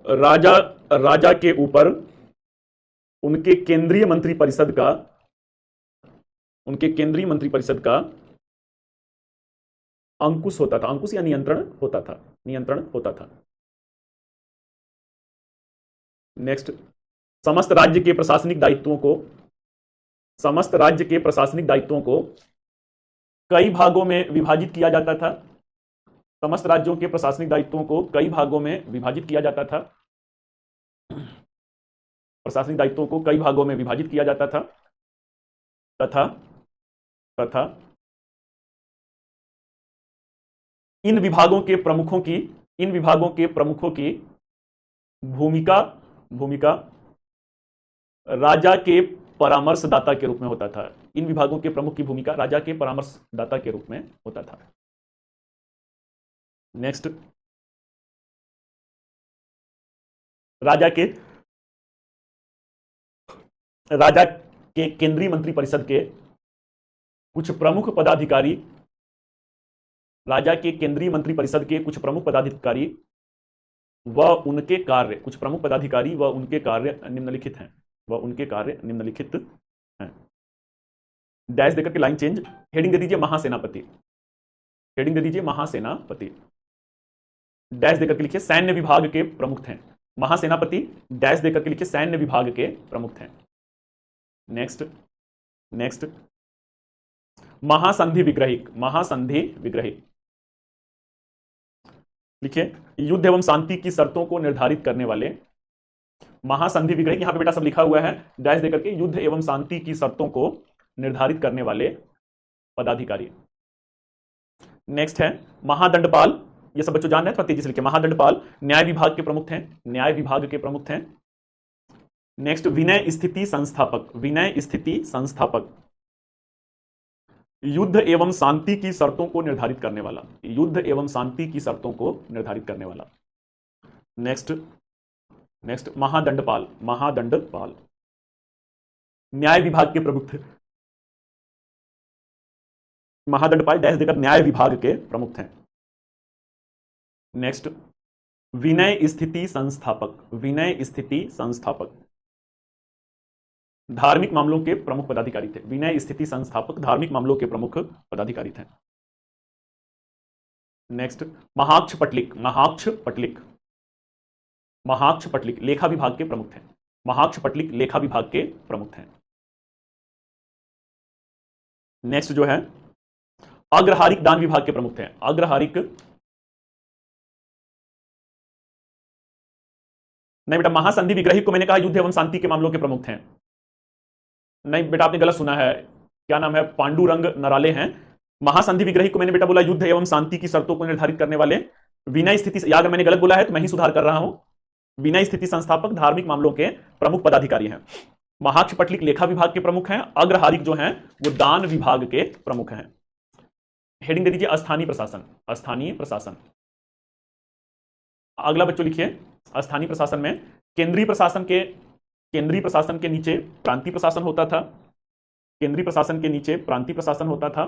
राजा के ऊपर उनके केंद्रीय मंत्रिपरिषद का, उनके केंद्रीय मंत्रिपरिषद का अंकुश होता था, अंकुश या नियंत्रण होता था, नियंत्रण होता था। नेक्स्ट, समस्त राज्य के प्रशासनिक दायित्वों को, समस्त राज्य के प्रशासनिक दायित्वों को कई भागों में विभाजित किया जाता था, समस्त राज्यों के प्रशासनिक दायित्वों को कई भागों में विभाजित किया जाता था, प्रशासनिक दायित्वों को कई भागों में विभाजित किया जाता था तथा तथा इन विभागों के प्रमुखों की, इन विभागों के प्रमुखों की भूमिका, भूमिका राजा के परामर्शदाता के रूप में होता था, इन विभागों के प्रमुख की भूमिका राजा के परामर्शदाता के रूप में होता था। नेक्स्ट, राजा के केंद्रीय मंत्रिपरिषद के कुछ प्रमुख पदाधिकारी, राजा के केंद्रीय मंत्रिपरिषद के कुछ प्रमुख पदाधिकारी व उनके कार्य, कुछ प्रमुख पदाधिकारी व उनके कार्य निम्नलिखित हैं, व उनके कार्य निम्नलिखित हैं। डैश देकर के लाइन चेंज, हेडिंग दे दीजिए महासेनापति, हेडिंग दे दीजिए महासेनापति, डैश देकर के लिखिए सैन्य विभाग के प्रमुख थे, महासेनापति डैश देकर के लिखिए सैन्य विभाग के प्रमुख थे। नेक्स्ट, नेक्स्ट, महासंधि विग्रहिक, महासंधि विग्रहिक लिखिए युद्ध एवं शांति की शर्तों को निर्धारित करने वाले, महासंधि विग्रहिक, यहां पे बेटा सब लिखा हुआ है डैश देकर के, युद्ध एवं शांति की शर्तों को निर्धारित करने वाले पदाधिकारी। नेक्स्ट है महादंडपाल, ये सब बच्चों जान रहे हैं, थोड़ा तेजी से लिखिए, महादंडपाल न्याय विभाग के प्रमुख थे, न्याय विभाग के प्रमुख थे। नेक्स्ट, विनय स्थिति संस्थापक, विनय स्थिति संस्थापक युद्ध एवं शांति की शर्तों को निर्धारित करने वाला, युद्ध एवं शांति की शर्तों को निर्धारित करने वाला। नेक्स्ट, नेक्स्ट महादंडपाल, महादंडपाल न्याय विभाग के प्रमुख थे, महादंडपाल डैश देकर न्याय विभाग के प्रमुख थे। नेक्स्ट, विनय स्थिति संस्थापक, विनय स्थिति संस्थापक धार्मिक मामलों के प्रमुख पदाधिकारी थे, विनय स्थिति संस्थापक धार्मिक मामलों के प्रमुख पदाधिकारी थे। नेक्स्ट, महाक्ष पटलिक, महाक्ष पटलिक, महाक्ष पटलिक लेखा विभाग के प्रमुख थे, महाक्ष पटलिक लेखा विभाग के प्रमुख थे। नेक्स्ट जो है अग्रहारिक दान विभाग के प्रमुख थे, अग्रहारिक नहीं बेटा, महासंधि विग्रहिक को मैंने कहा युद्ध एवं शांति के मामलों के प्रमुख थे, नहीं बेटा आपने गलत सुना है, क्या नाम है, पांडुरंग नराले हैं। महासंधि विग्रही को मैंने बेटा बोला युद्ध एवं शांति की शर्तों को निर्धारित करने वाले विनय स्थिति, या अगर मैंने गलत बोला है तो मैं ही सुधार कर रहा हूं। विनय स्थिति संस्थापक धार्मिक मामलों के प्रमुख पदाधिकारी हैं। महाक्ष पटलिक लेखा विभाग के प्रमुख हैं। अग्रहारिक जो हैं वो दान विभाग के प्रमुख हैं। हेडिंग दे दीजिए स्थानीय प्रशासन। स्थानीय प्रशासन। अगला बच्चों लिखिए, स्थानीय प्रशासन में केंद्रीय प्रशासन के नीचे प्रांतीय प्रशासन होता था। केंद्रीय प्रशासन के नीचे प्रांतीय प्रशासन होता था।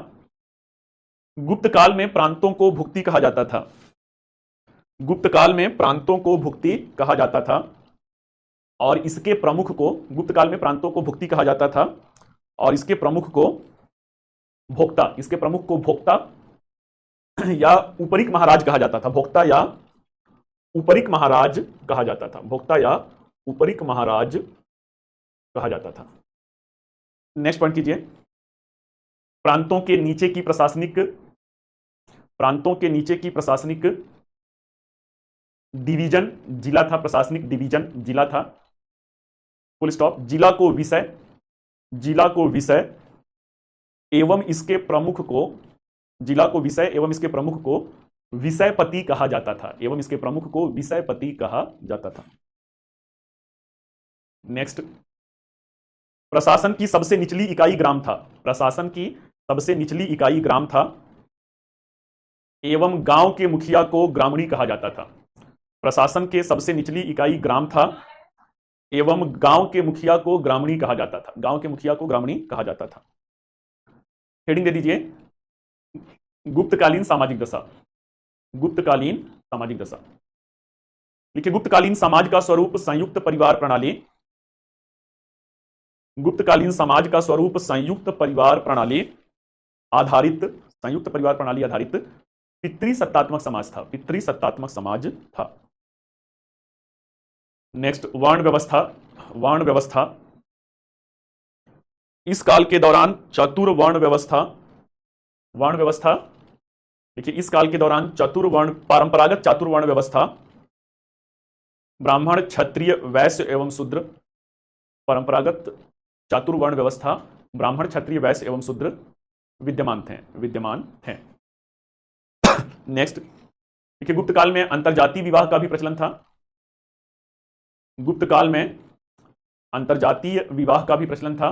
गुप्त काल में प्रांतों को भुक्ति कहा जाता था। गुप्त काल में प्रांतों को भुक्ति कहा जाता था और इसके प्रमुख को, गुप्त काल में प्रांतों को भुक्ति कहा जाता था और इसके प्रमुख को भोक्ता, इसके प्रमुख को भोक्ता या उपरिक महाराज कहा जाता था। भोक्ता या उपरिक महाराज कहा जाता था। भोक्ता या उपरिक महाराज कहा जाता था। नेक्स्ट पॉइंट कीजिए, प्रांतों के नीचे की प्रशासनिक डिवीजन जिला था। प्रशासनिक डिवीजन जिला था। Full stop. जिला को विषय एवं इसके प्रमुख को, जिला को विषय एवं इसके प्रमुख को विषयपति कहा जाता था। एवं इसके प्रमुख को विषयपति कहा जाता था। नेक्स्ट, प्रशासन की सबसे निचली इकाई ग्राम था। प्रशासन की सबसे निचली इकाई ग्राम था एवं गांव के मुखिया को ग्रामणी कहा जाता था। प्रशासन के सबसे निचली इकाई ग्राम था एवं गांव के मुखिया को ग्रामणी कहा जाता था। गांव के मुखिया को ग्रामणी कहा जाता था। हेडिंग दे दीजिए, गुप्तकालीन सामाजिक दशा। गुप्तकालीन सामाजिक दशा लिखिए, गुप्तकालीन समाज का स्वरूप संयुक्त परिवार प्रणाली। गुप्तकालीन समाज का स्वरूप संयुक्त परिवार प्रणाली आधारित पितृसत्तात्मक समाज था। पितृसत्तात्मक समाज था। नेक्स्ट, वर्ण व्यवस्था। वर्ण व्यवस्था, इस काल के दौरान चतुर्वर्ण व्यवस्था, वर्ण व्यवस्था देखिए, इस काल के दौरान परंपरागत चातुर्वर्ण व्यवस्था ब्राह्मण, क्षत्रिय, वैश्य एवं शूद्र, परंपरागत चातुर्वर्ण व्यवस्था ब्राह्मण, क्षत्रिय, वैश्य एवं शूद्र विद्यमान थे। नेक्स्ट देखिए, गुप्त काल में अंतरजातीय विवाह का भी प्रचलन था। गुप्त काल में अंतरजातीय विवाह का भी प्रचलन था।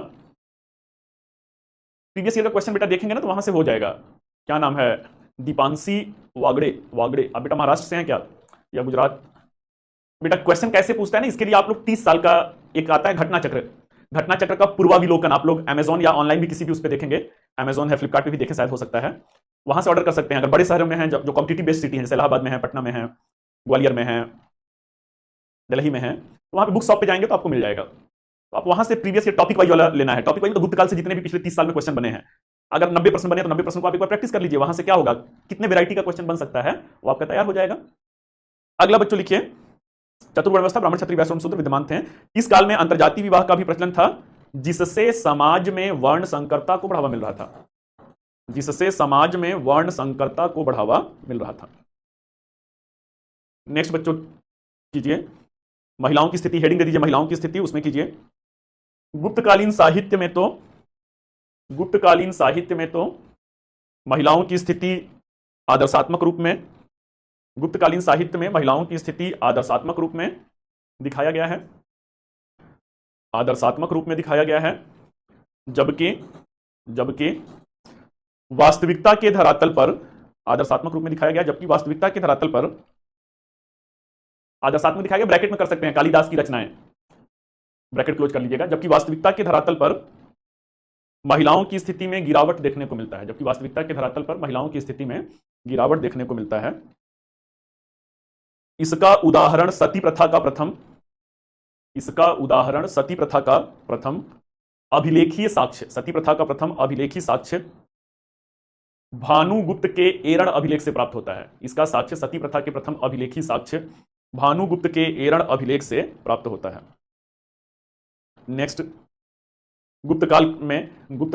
प्रीवियस ईयर का क्वेश्चन बेटा देखेंगे ना तो वहां से हो जाएगा। क्या नाम है? दीपांशी वागड़े। आप बेटा महाराष्ट्र से हैं क्या या गुजरात? बेटा क्वेश्चन कैसे पूछता है ना, इसके लिए आप लोग 30 साल का एक आता है घटना चक्र का पूर्वाविलोकन आप लोग अमेजॉन या ऑनलाइन भी किसी भी उस पर देखेंगे। अमेजॉन है, फ्लिपकार्ट पे भी देखें, शायद हो सकता है, वहां से ऑर्डर कर सकते हैं। अगर बड़े शहरों में है, जो कॉम्पिटिटिव बेस्ड सिटी है, जैसे इलाहाबाद में है, पटना में है, ग्वालियर में है, दिल्ली में है, तो वहां पे बुक शॉप पे जाएंगे तो आपको मिल जाएगा। तो आप वहां से प्रीवियस टॉपिक वाइज वाला लेना है। टॉपिक वाइज तो गुप्त काल से जितने भी पिछले 30 साल में क्वेश्चन बने हैं, अगर 90% बने तो 90% को आप एक बार प्रैक्टिस कर लीजिए। वहां से क्या होगा, कितने वैरायटी का क्वेश्चन बन सकता है वो आपका तैयार हो जाएगा। अगला बच्चों लिखिए, चतुर्वर्ण व्यवस्था ब्राह्मण, क्षत्रिय, वैश्य एवं शूद्र विद्यमान थे। इस काल में अंतरजातीय विवाह का भी प्रचलन था, जिससे समाज में वर्ण संकरता को बढ़ावा मिल रहा था। जिससे समाज में वर्ण संकरता को बढ़ावा मिल रहा था। नेक्स्ट बच्चों कीजिए, महिलाओं की स्थिति। हेडिंग दे दीजिए, महिलाओं की स्थिति, उसमें कीजिए गुप्तकालीन साहित्य में तो महिलाओं की स्थिति आदर्शात्मक रूप में, गुप्तकालीन साहित्य में महिलाओं की स्थिति आदर्शात्मक रूप में दिखाया गया है। आदर्शात्मक रूप में दिखाया गया है, जबकि वास्तविकता के धरातल पर, आदर्शात्मक रूप में दिखाया गया, जबकि वास्तविकता के धरातल पर, आदर्शात्मक दिखाया गया, ब्रैकेट में कर सकते हैं, कालिदास की रचनाएं, ब्रैकेट क्लोज कर लीजिएगा। जबकि वास्तविकता के धरातल पर महिलाओं की स्थिति में गिरावट देखने को मिलता है। जबकि वास्तविकता के धरातल पर महिलाओं की स्थिति में गिरावट देखने को मिलता है। इसका उदाहरण सती प्रथा का प्रथम अभिलेखीय साक्ष्य, सती प्रथा का प्रथम अभिलेखीय साक्ष्य भानुगुप्त के एरण अभिलेख से प्राप्त होता है। इसका साक्ष्य, सती प्रथा के प्रथम अभिलेखीय साक्ष्य भानुगुप्त के एरण अभिलेख से प्राप्त होता है। नेक्स्ट, गुप्त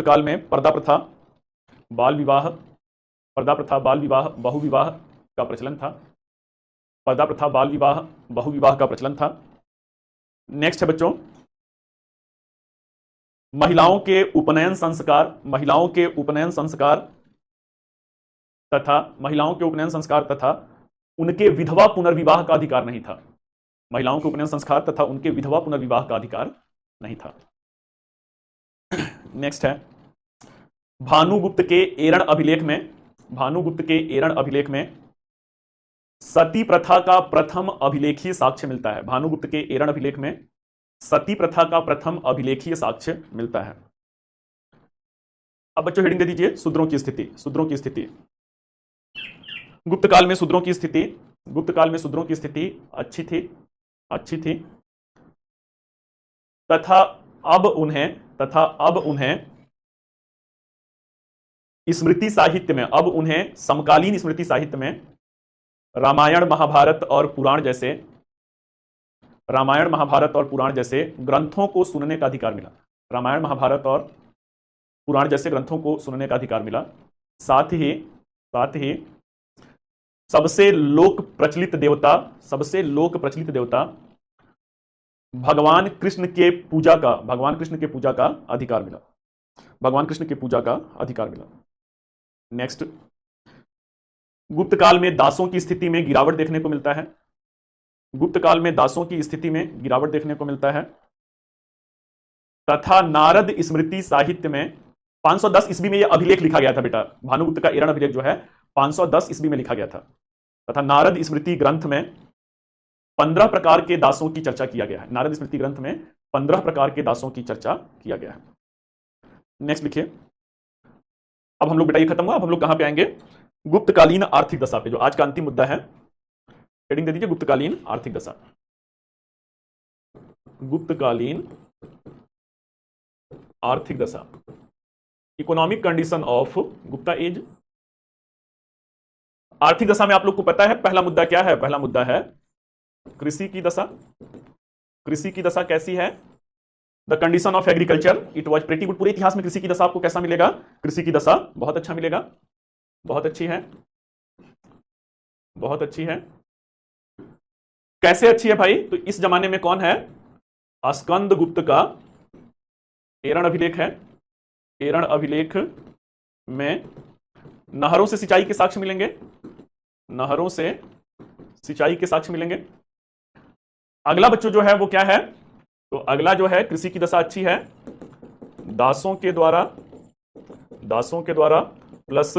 काल में पर्दा प्रथा, बाल विवाह, बहु विवाह का प्रचलन था। पर्दा प्रथा, बाल विवाह, बहु विवाह का प्रचलन था। नेक्स्ट है बच्चों, महिलाओं के उपनयन संस्कार तथा उनके विधवा पुनर्विवाह का अधिकार नहीं था। महिलाओं के उपनयन संस्कार तथा उनके विधवा पुनर्विवाह का अधिकार नहीं था। नेक्स्ट है भानुगुप्त के एरण अभिलेख में, भानुगुप्त के एरण अभिलेख में सती प्रथा का प्रथम अभिलेखीय साक्ष्य मिलता है। भानुगुप्त के एरण अभिलेख में सती प्रथा का प्रथम अभिलेखीय साक्ष्य मिलता है। अब बच्चों हेडिंग दे दीजिए शूद्रों की स्थिति। शूद्रों की स्थिति गुप्त काल में शूद्रों की स्थिति, गुप्त काल में शूद्रों की स्थिति अच्छी थी, अच्छी थी तथा अब उन्हें स्मृति साहित्य में, अब उन्हें समकालीन स्मृति साहित्य में रामायण महाभारत और पुराण जैसे, रामायण महाभारत और पुराण जैसे ग्रंथों को सुनने का अधिकार मिला। रामायण महाभारत और पुराण जैसे ग्रंथों को सुनने का अधिकार मिला। साथ ही सबसे लोक प्रचलित देवता भगवान कृष्ण के पूजा का, भगवान कृष्ण के पूजा का अधिकार मिला, भगवान कृष्ण के पूजा का अधिकार मिला। नेक्स्ट, गुप्त काल में दासों की स्थिति में गिरावट देखने को मिलता है। गुप्त काल में दासों की स्थिति में गिरावट देखने को मिलता है तथा नारद स्मृति साहित्य में 510 ईस्वी में यह अभिलेख लिखा गया था बेटा। भानुगुप्त का एरण अभिलेख जो है 510 ईस्वी में लिखा गया था तथा नारद स्मृति ग्रंथ में 15 प्रकार के दासों की चर्चा किया गया है। नारद स्मृति ग्रंथ में 15 प्रकार के दासों की चर्चा किया गया है। नेक्स्ट लिखिए। अब हम लोग बेटा ये खत्म हुआ, अब हम लोग कहां पे आएंगे? गुप्तकालीन आर्थिक दशा पे, जो आज का अंतिम मुद्दा है। हेडिंग दे दीजिए गुप्तकालीन आर्थिक दशा। गुप्तकालीन आर्थिक दशा, economic condition of Gupta age. आर्थिक दशा में आप लोग को पता है पहला मुद्दा क्या है? पहला मुद्दा है कृषि की दशा। कृषि की दशा कैसी है? The condition of agriculture it was pretty good. पूरे इतिहास में कृषि की दशा आपको कैसा मिलेगा? कृषि की दशा बहुत अच्छा मिलेगा, बहुत अच्छी है, बहुत अच्छी है। कैसे अच्छी है भाई? तो इस जमाने में कौन है? स्कंद गुप्त का एरण अभिलेख है। एरण अभिलेख में नहरों से सिंचाई के साक्ष्य मिलेंगे, नहरों से सिंचाई के साक्ष्य मिलेंगे। अगला बच्चों जो है वो क्या है? तो अगला जो है कृषि की दशा अच्छी है दासों के द्वारा प्लस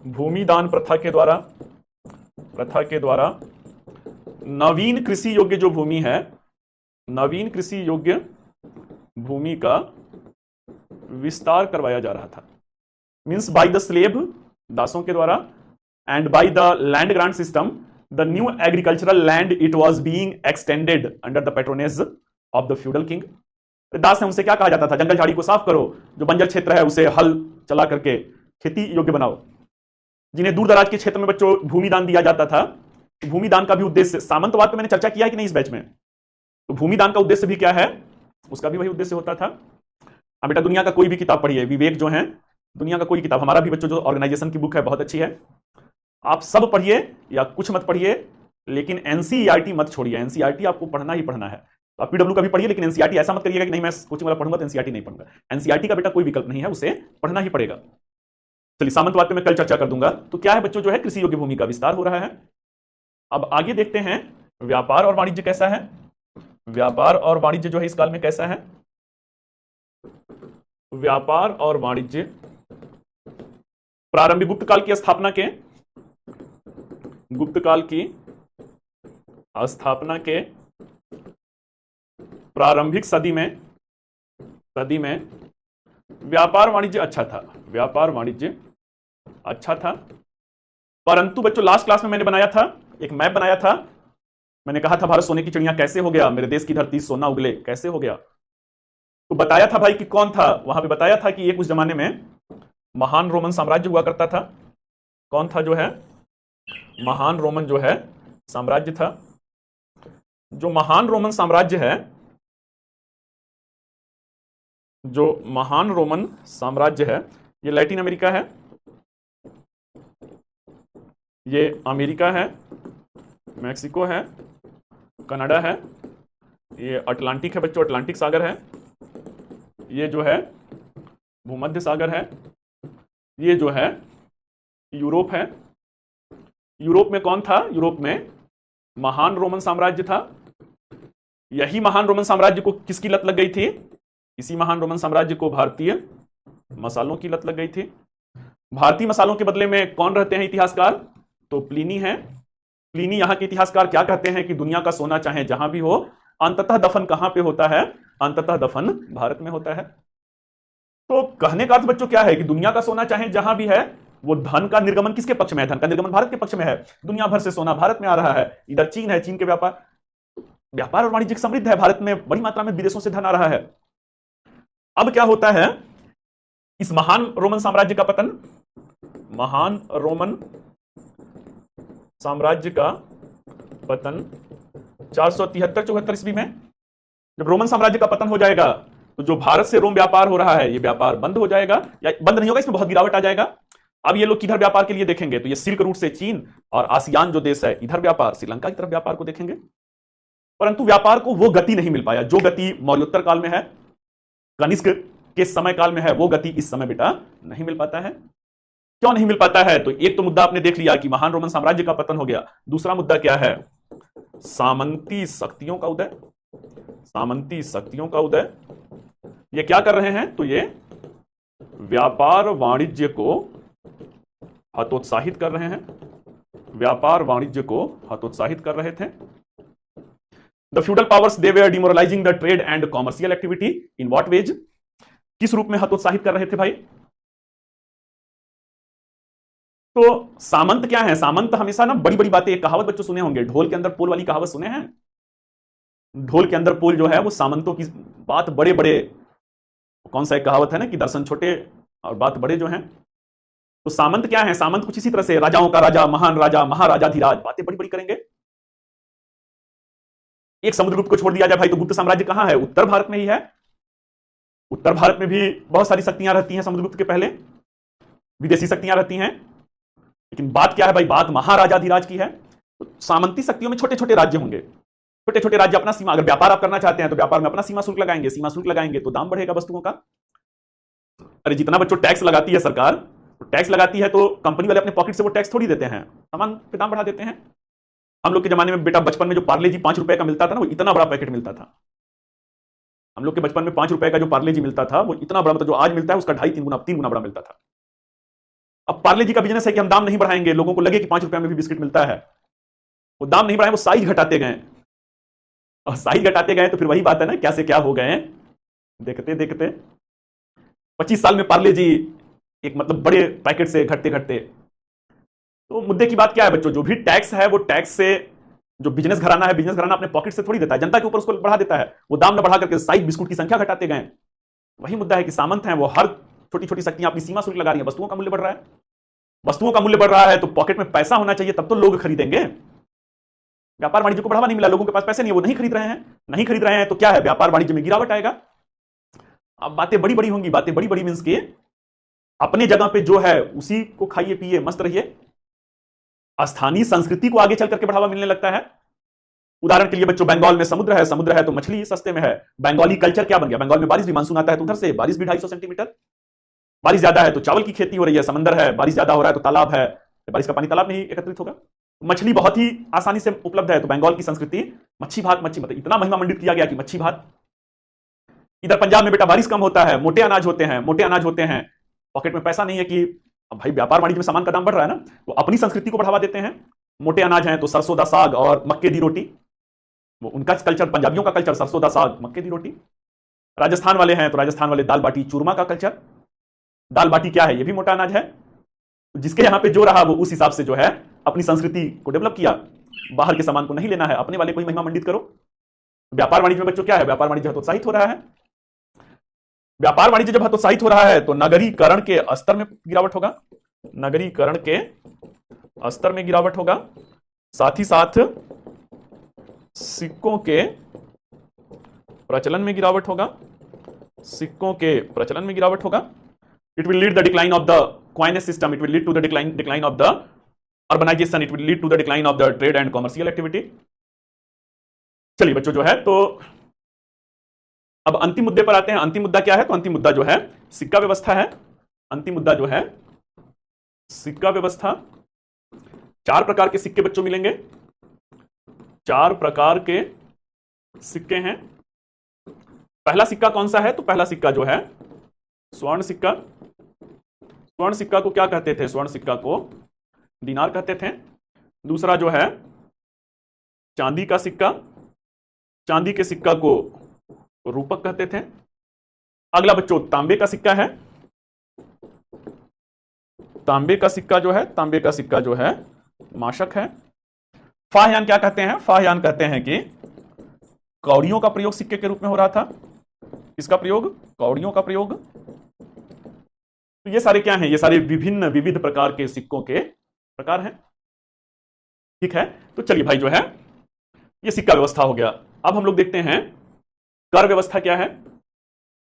भूमि दान प्रथा के द्वारा नवीन कृषि योग्य जो भूमि है, नवीन कृषि योग्य भूमि का विस्तार करवाया जा रहा था। मींस बाय द स्लेव, दासों के द्वारा, and by the land grant system the new agricultural land it was being extended under the patronage of the feudal king. दास है, उनसे क्या कहा जाता था? जंगल झाड़ी को साफ करो, जो बंजर क्षेत्र है उसे हल चला करके खेती योग्य बनाओ। जिन्हें दूर दराज के क्षेत्र में बच्चों भूमि दान दिया जाता था, तो भूमि दान का भी उद्देश्य, सामंतवाद पे मैंने चर्चा किया है कि नहीं इस बैच में? तो भूमि दान का उद्देश्य भी क्या है? उसका भी वही उद्देश्य होता था। अब बेटा दुनिया का कोई भी किताब पढ़िए, विवेक जो है, दुनिया का कोई किताब, हमारा भी बच्चों जो ऑर्गेनाइजेशन की बुक है बहुत अच्छी है, आप सब पढ़िए या कुछ मत पढ़िए, लेकिन एनसीईआरटी मत छोड़िए। एनसीईआरटी आपको पढ़ना ही पढ़ना है। आप पीडब्ल्यू का भी पढ़िए, लेकिन एनसीईआरटी ऐसा मत करिएगा कि नहीं मैं कोचिंग वाला पढ़ूंगा तो एनसीईआरटी नहीं पढ़ूंगा। एनसीईआरटी का बेटा कोई विकल्प नहीं है, उसे पढ़ना ही पड़ेगा। चलिए सामंतवाद पे मैं कल चर्चा कर दूंगा। तो क्या है बच्चों, जो है कृषि योग्य भूमि का विस्तार हो रहा है। अब आगे देखते हैं व्यापार और वाणिज्य कैसा है। व्यापार और वाणिज्य जो है इस काल में कैसा है? व्यापार और वाणिज्य प्रारंभिक गुप्त काल की स्थापना के, गुप्त काल की स्थापना के प्रारंभिक सदी में व्यापार वाणिज्य अच्छा था, व्यापार वाणिज्य अच्छा था। परंतु बच्चों लास्ट क्लास में मैंने बनाया था, एक मैप बनाया था, मैंने कहा था भारत सोने की चिड़िया कैसे हो गया, मेरे देश की धरती सोना उगले कैसे हो गया। तो बताया था भाई कि कौन था वहां पे, बताया था कि एक उस जमाने में महान रोमन साम्राज्य हुआ करता था। कौन था जो है? महान रोमन जो है साम्राज्य था। जो महान रोमन साम्राज्य है, जो महान रोमन साम्राज्य है, ये लैटिन अमेरिका है, ये अमेरिका है, मैक्सिको है, कनाडा है, ये अटलांटिक है बच्चों, अटलांटिक सागर है, ये जो है भूमध्य सागर है, ये जो है यूरोप है, यूरोप में कौन था? यूरोप में महान रोमन साम्राज्य था। यही महान रोमन साम्राज्य को किसकी लत लग गई थी? इसी महान रोमन साम्राज्य को भारतीय मसालों की लत लग गई थी। भारतीय मसालों के बदले में कौन रहते हैं इतिहासकार? तो प्लिनी है। प्लिनी यहां के इतिहासकार क्या कहते हैं कि दुनिया का सोना चाहे जहां भी हो, अंततः दफन कहां पे होता है? अंततः दफन भारत में होता है। तो कहने का अर्थ बच्चों क्या है कि दुनिया का सोना चाहे जहां भी है, वो धन का निर्गमन किसके पक्ष में है? धन का निर्गमन भारत के पक्ष में है। दुनिया भर से सोना भारत में आ रहा है। इधर चीन है, चीन के व्यापार और वाणिज्य समृद्ध है, भारत में बड़ी मात्रा में विदेशों से धन आ रहा है। अब क्या होता है? इस महान रोमन साम्राज्य का पतन, महान रोमन साम्राज्य का पतन 473-74 ईस्वी में। जब रोमन साम्राज्य का पतन हो जाएगा तो जो भारत से रोम व्यापार हो रहा है, ये व्यापार बंद हो जाएगा, या बंद नहीं होगा, इसमें बहुत गिरावट आ जाएगा। अब ये लोग किधर व्यापार के लिए देखेंगे? तो ये सिल्क रूट से चीन और आसियान जो देश है, इधर व्यापार, श्रीलंका की तरफ व्यापार को देखेंगे। परंतु व्यापार को वो गति नहीं मिल पाया जो गति मौर्योत्तर काल में है, कनिष्क के समय काल में है, वो गति इस समय बेटा नहीं मिल पाता है। क्यों नहीं मिल पाता है? तो एक तो मुद्दा आपने देख लिया कि महान रोमन साम्राज्य का पतन हो गया। दूसरा मुद्दा क्या है? सामंती शक्तियों का उदय। सामंती शक्तियों का उदय। ये क्या कर रहे हैं? तो ये व्यापार वाणिज्य को हतोत्साहित कर रहे हैं। व्यापार वाणिज्य को हतोत्साहित कर रहे थे। The feudal powers they were demoralizing the trade and commercial activity in what ways? किस रूप में हतोत्साहित कर रहे थे भाई? तो सामंत क्या है? सामंत हमेशा ना बड़ी बड़ी बातें, एक कहावत बच्चों सुने होंगे, ढोल के अंदर पोल वाली कहावत सुने हैं? ढोल के अंदर पोल जो है वो सामंतों की बात बड़े बड़े, कौन सा एक कहावत है ना कि दर्शन छोटे और बात बड़े जो हैं। तो सामंत क्या है? सामंत कुछ इसी तरह से राजाओं का राजा, महान राजा, महाराजाधिराज, बातें बड़ी बड़ी करेंगे। एक समुद्रगुप्त को छोड़ दिया जाए भाई तो गुप्त साम्राज्य कहां है? उत्तर भारत में ही है। उत्तर भारत में भी बहुत सारी शक्तियां रहती हैं समुद्रगुप्त के पहले, विदेशी शक्तियां रहती हैं। लेकिन बात क्या है भाई? बात महाराजाधिराज की है। तो सामंती शक्तियों में छोटे छोटे राज्य होंगे। छोटे छोटे राज्य अपना सीमा, अगर व्यापार आप करना चाहते हैं तो व्यापार में अपना सीमा शुल्क लगाएंगे। सीमा शुल्क लगाएंगे तो दाम बढ़ेगा वस्तुओं का। अरे जितना बच्चों टैक्स लगाती है सरकार, तो टैक्स लगाती है तो कंपनी वाले अपने पॉकेट से वो टैक्स थोड़ी देते हैं, सामान पे दाम बढ़ा देते हैं। हम लोग के जमाने में बेटा बचपन में जो पार्ले जी 5 रुपए का मिलता था ना, वो इतना बड़ा पैकेट मिलता था। हम लोग के बचपन में 5 रुपए का जो पार्ले जी मिलता था वो इतना बड़ा, मतलब जो आज मिलता है उसका 2.5-3 गुना 3 गुना बड़ा मिलता था। अब पार्ले जी का बिजनेस है कि हम दाम नहीं बढ़ाएंगे, लोगों को लगे कि 5 रुपए में भी बिस्किट मिलता है, वो दाम नहीं बढ़ाए, वो साइज घटाते गए। और साइज घटाते गए तो फिर वही बात है ना, क्या से क्या हो गए देखते देखते। 25 साल में पार्ले जी एक मतलब बड़े पैकेट से घटते घटते। तो मुद्दे की बात क्या है बच्चों? जो भी टैक्स है वो टैक्स से जो बिजनेस घराना है, बिजनेस घराना अपने पॉकेट से थोड़ी देता है, जनता के ऊपर उसको बढ़ा देता है। वो दाम न बढ़ा करके साइज बिस्कुट की संख्या घटाते गए। वही मुद्दा है कि सामंत हैं, वो हर छोटी छोटी शक्तियां अपनी सीमा शुल्क लगा रही है। वस्तुओं का मूल्य बढ़ रहा है, वस्तुओं का मूल्य बढ़ रहा है तो पॉकेट में पैसा होना चाहिए, तब तो लोग खरीदेंगे। व्यापार वाणिज्य को बढ़ावा नहीं मिला, लोगों के पास पैसे नहीं है, वो नहीं खरीद रहे हैं। नहीं खरीद रहे हैं तो क्या है? व्यापार वाणिज्य में गिरावट आएगा। अब बातें बड़ी बड़ी होंगी, बातें बड़ी बड़ी मींस की अपने जगह पे जो है उसी को खाइए पिए मस्त रहिए। स्थानीय संस्कृति को आगे चल करके बढ़ावा मिलने लगता है। उदाहरण के लिए बच्चों, बंगाल में समुद्र है, समुद्र है तो मछली सस्ते में है। बंगाली कल्चर क्या बन गया? बंगाल में बारिश भी, मानसून आता है तो उधर से बारिश भी 250 सेंटीमीटर। बारिश ज्यादा है तो चावल की खेती हो रही है, समंदर है, बारिश ज्यादा हो रहा है तो तालाब है, बारिश का पानी तालाब में ही एकत्रित होगा। मछली बहुत ही आसानी से उपलब्ध है, तो बंगाल की संस्कृति मच्छी भात, मच्छी मतलब इतना महिमा मंडित किया गया कि मच्छी भात। इधर पंजाब में बेटा बारिश कम होता है, मोटे अनाज होते हैं, मोटे अनाज होते हैं, पॉकेट में पैसा नहीं है कि अब भाई व्यापार वाणिज्य में सामान का दाम बढ़ रहा है ना, तो अपनी संस्कृति को बढ़ावा देते हैं। मोटे अनाज हैं तो सरसों दा साग और मक्के दी रोटी, वो उनका कल्चर, पंजाबियों का कल्चर सरसों दा साग मक्के दी रोटी। राजस्थान वाले हैं तो राजस्थान वाले दाल बाटी चूरमा का कल्चर। दाल बाटी क्या है? ये भी मोटा अनाज है। जिसके यहां पे जो रहा वो उस हिसाब से जो है अपनी संस्कृति को डेवलप किया। बाहर के सामान को नहीं लेना है, अपने वाले को ही महिमा मंडित करो। व्यापार वाणिज्य में बच्चों क्या है? व्यापार वाणिज्य हतोत्साहित हो रहा है। व्यापार वाणिज्य जब हतोत्साहित हो रहा है तो नगरीकरण के स्तर में गिरावट होगा, नगरीकरण के स्तर में गिरावट होगा। साथ ही साथ सिक्कों के प्रचलन में गिरावट होगा, सिक्कों के प्रचलन में गिरावट होगा। It will lead the decline of the coinage system, it will lead to the decline of the urbanization, it will lead to the decline of the trade and commercial activity। चलिए बच्चों जो है, तो अब अंतिम मुद्दे पर आते हैं। अंतिम मुद्दा क्या है? तो अंतिम मुद्दा जो है सिक्का व्यवस्था है। अंतिम मुद्दा जो है सिक्का व्यवस्था। 4 प्रकार के सिक्के बच्चों मिलेंगे, 4 प्रकार के सिक्के हैं। पहला सिक्का कौन सा है? तो पहला सिक्का जो है स्वर्ण सिक्का। स्वर्ण सिक्का को क्या कहते थे? स्वर्ण सिक्का को दिनार कहते थे। दूसरा जो है चांदी का सिक्का, चांदी के सिक्का को रूपक कहते थे। अगला बच्चों तांबे का सिक्का है। तांबे का सिक्का जो है, तांबे का सिक्का जो है माशक है। फाहयान क्या कहते हैं? फाहयान कहते हैं कि कौड़ियों का प्रयोग सिक्के के रूप में हो रहा था। किसका प्रयोग? कौड़ियों का प्रयोग। तो ये सारे क्या हैं? ये सारे विभिन्न विविध प्रकार के सिक्कों के प्रकार हैं। ठीक है, तो चलिए भाई जो है ये सिक्का व्यवस्था हो गया। अब हम लोग देखते हैं कर व्यवस्था क्या है।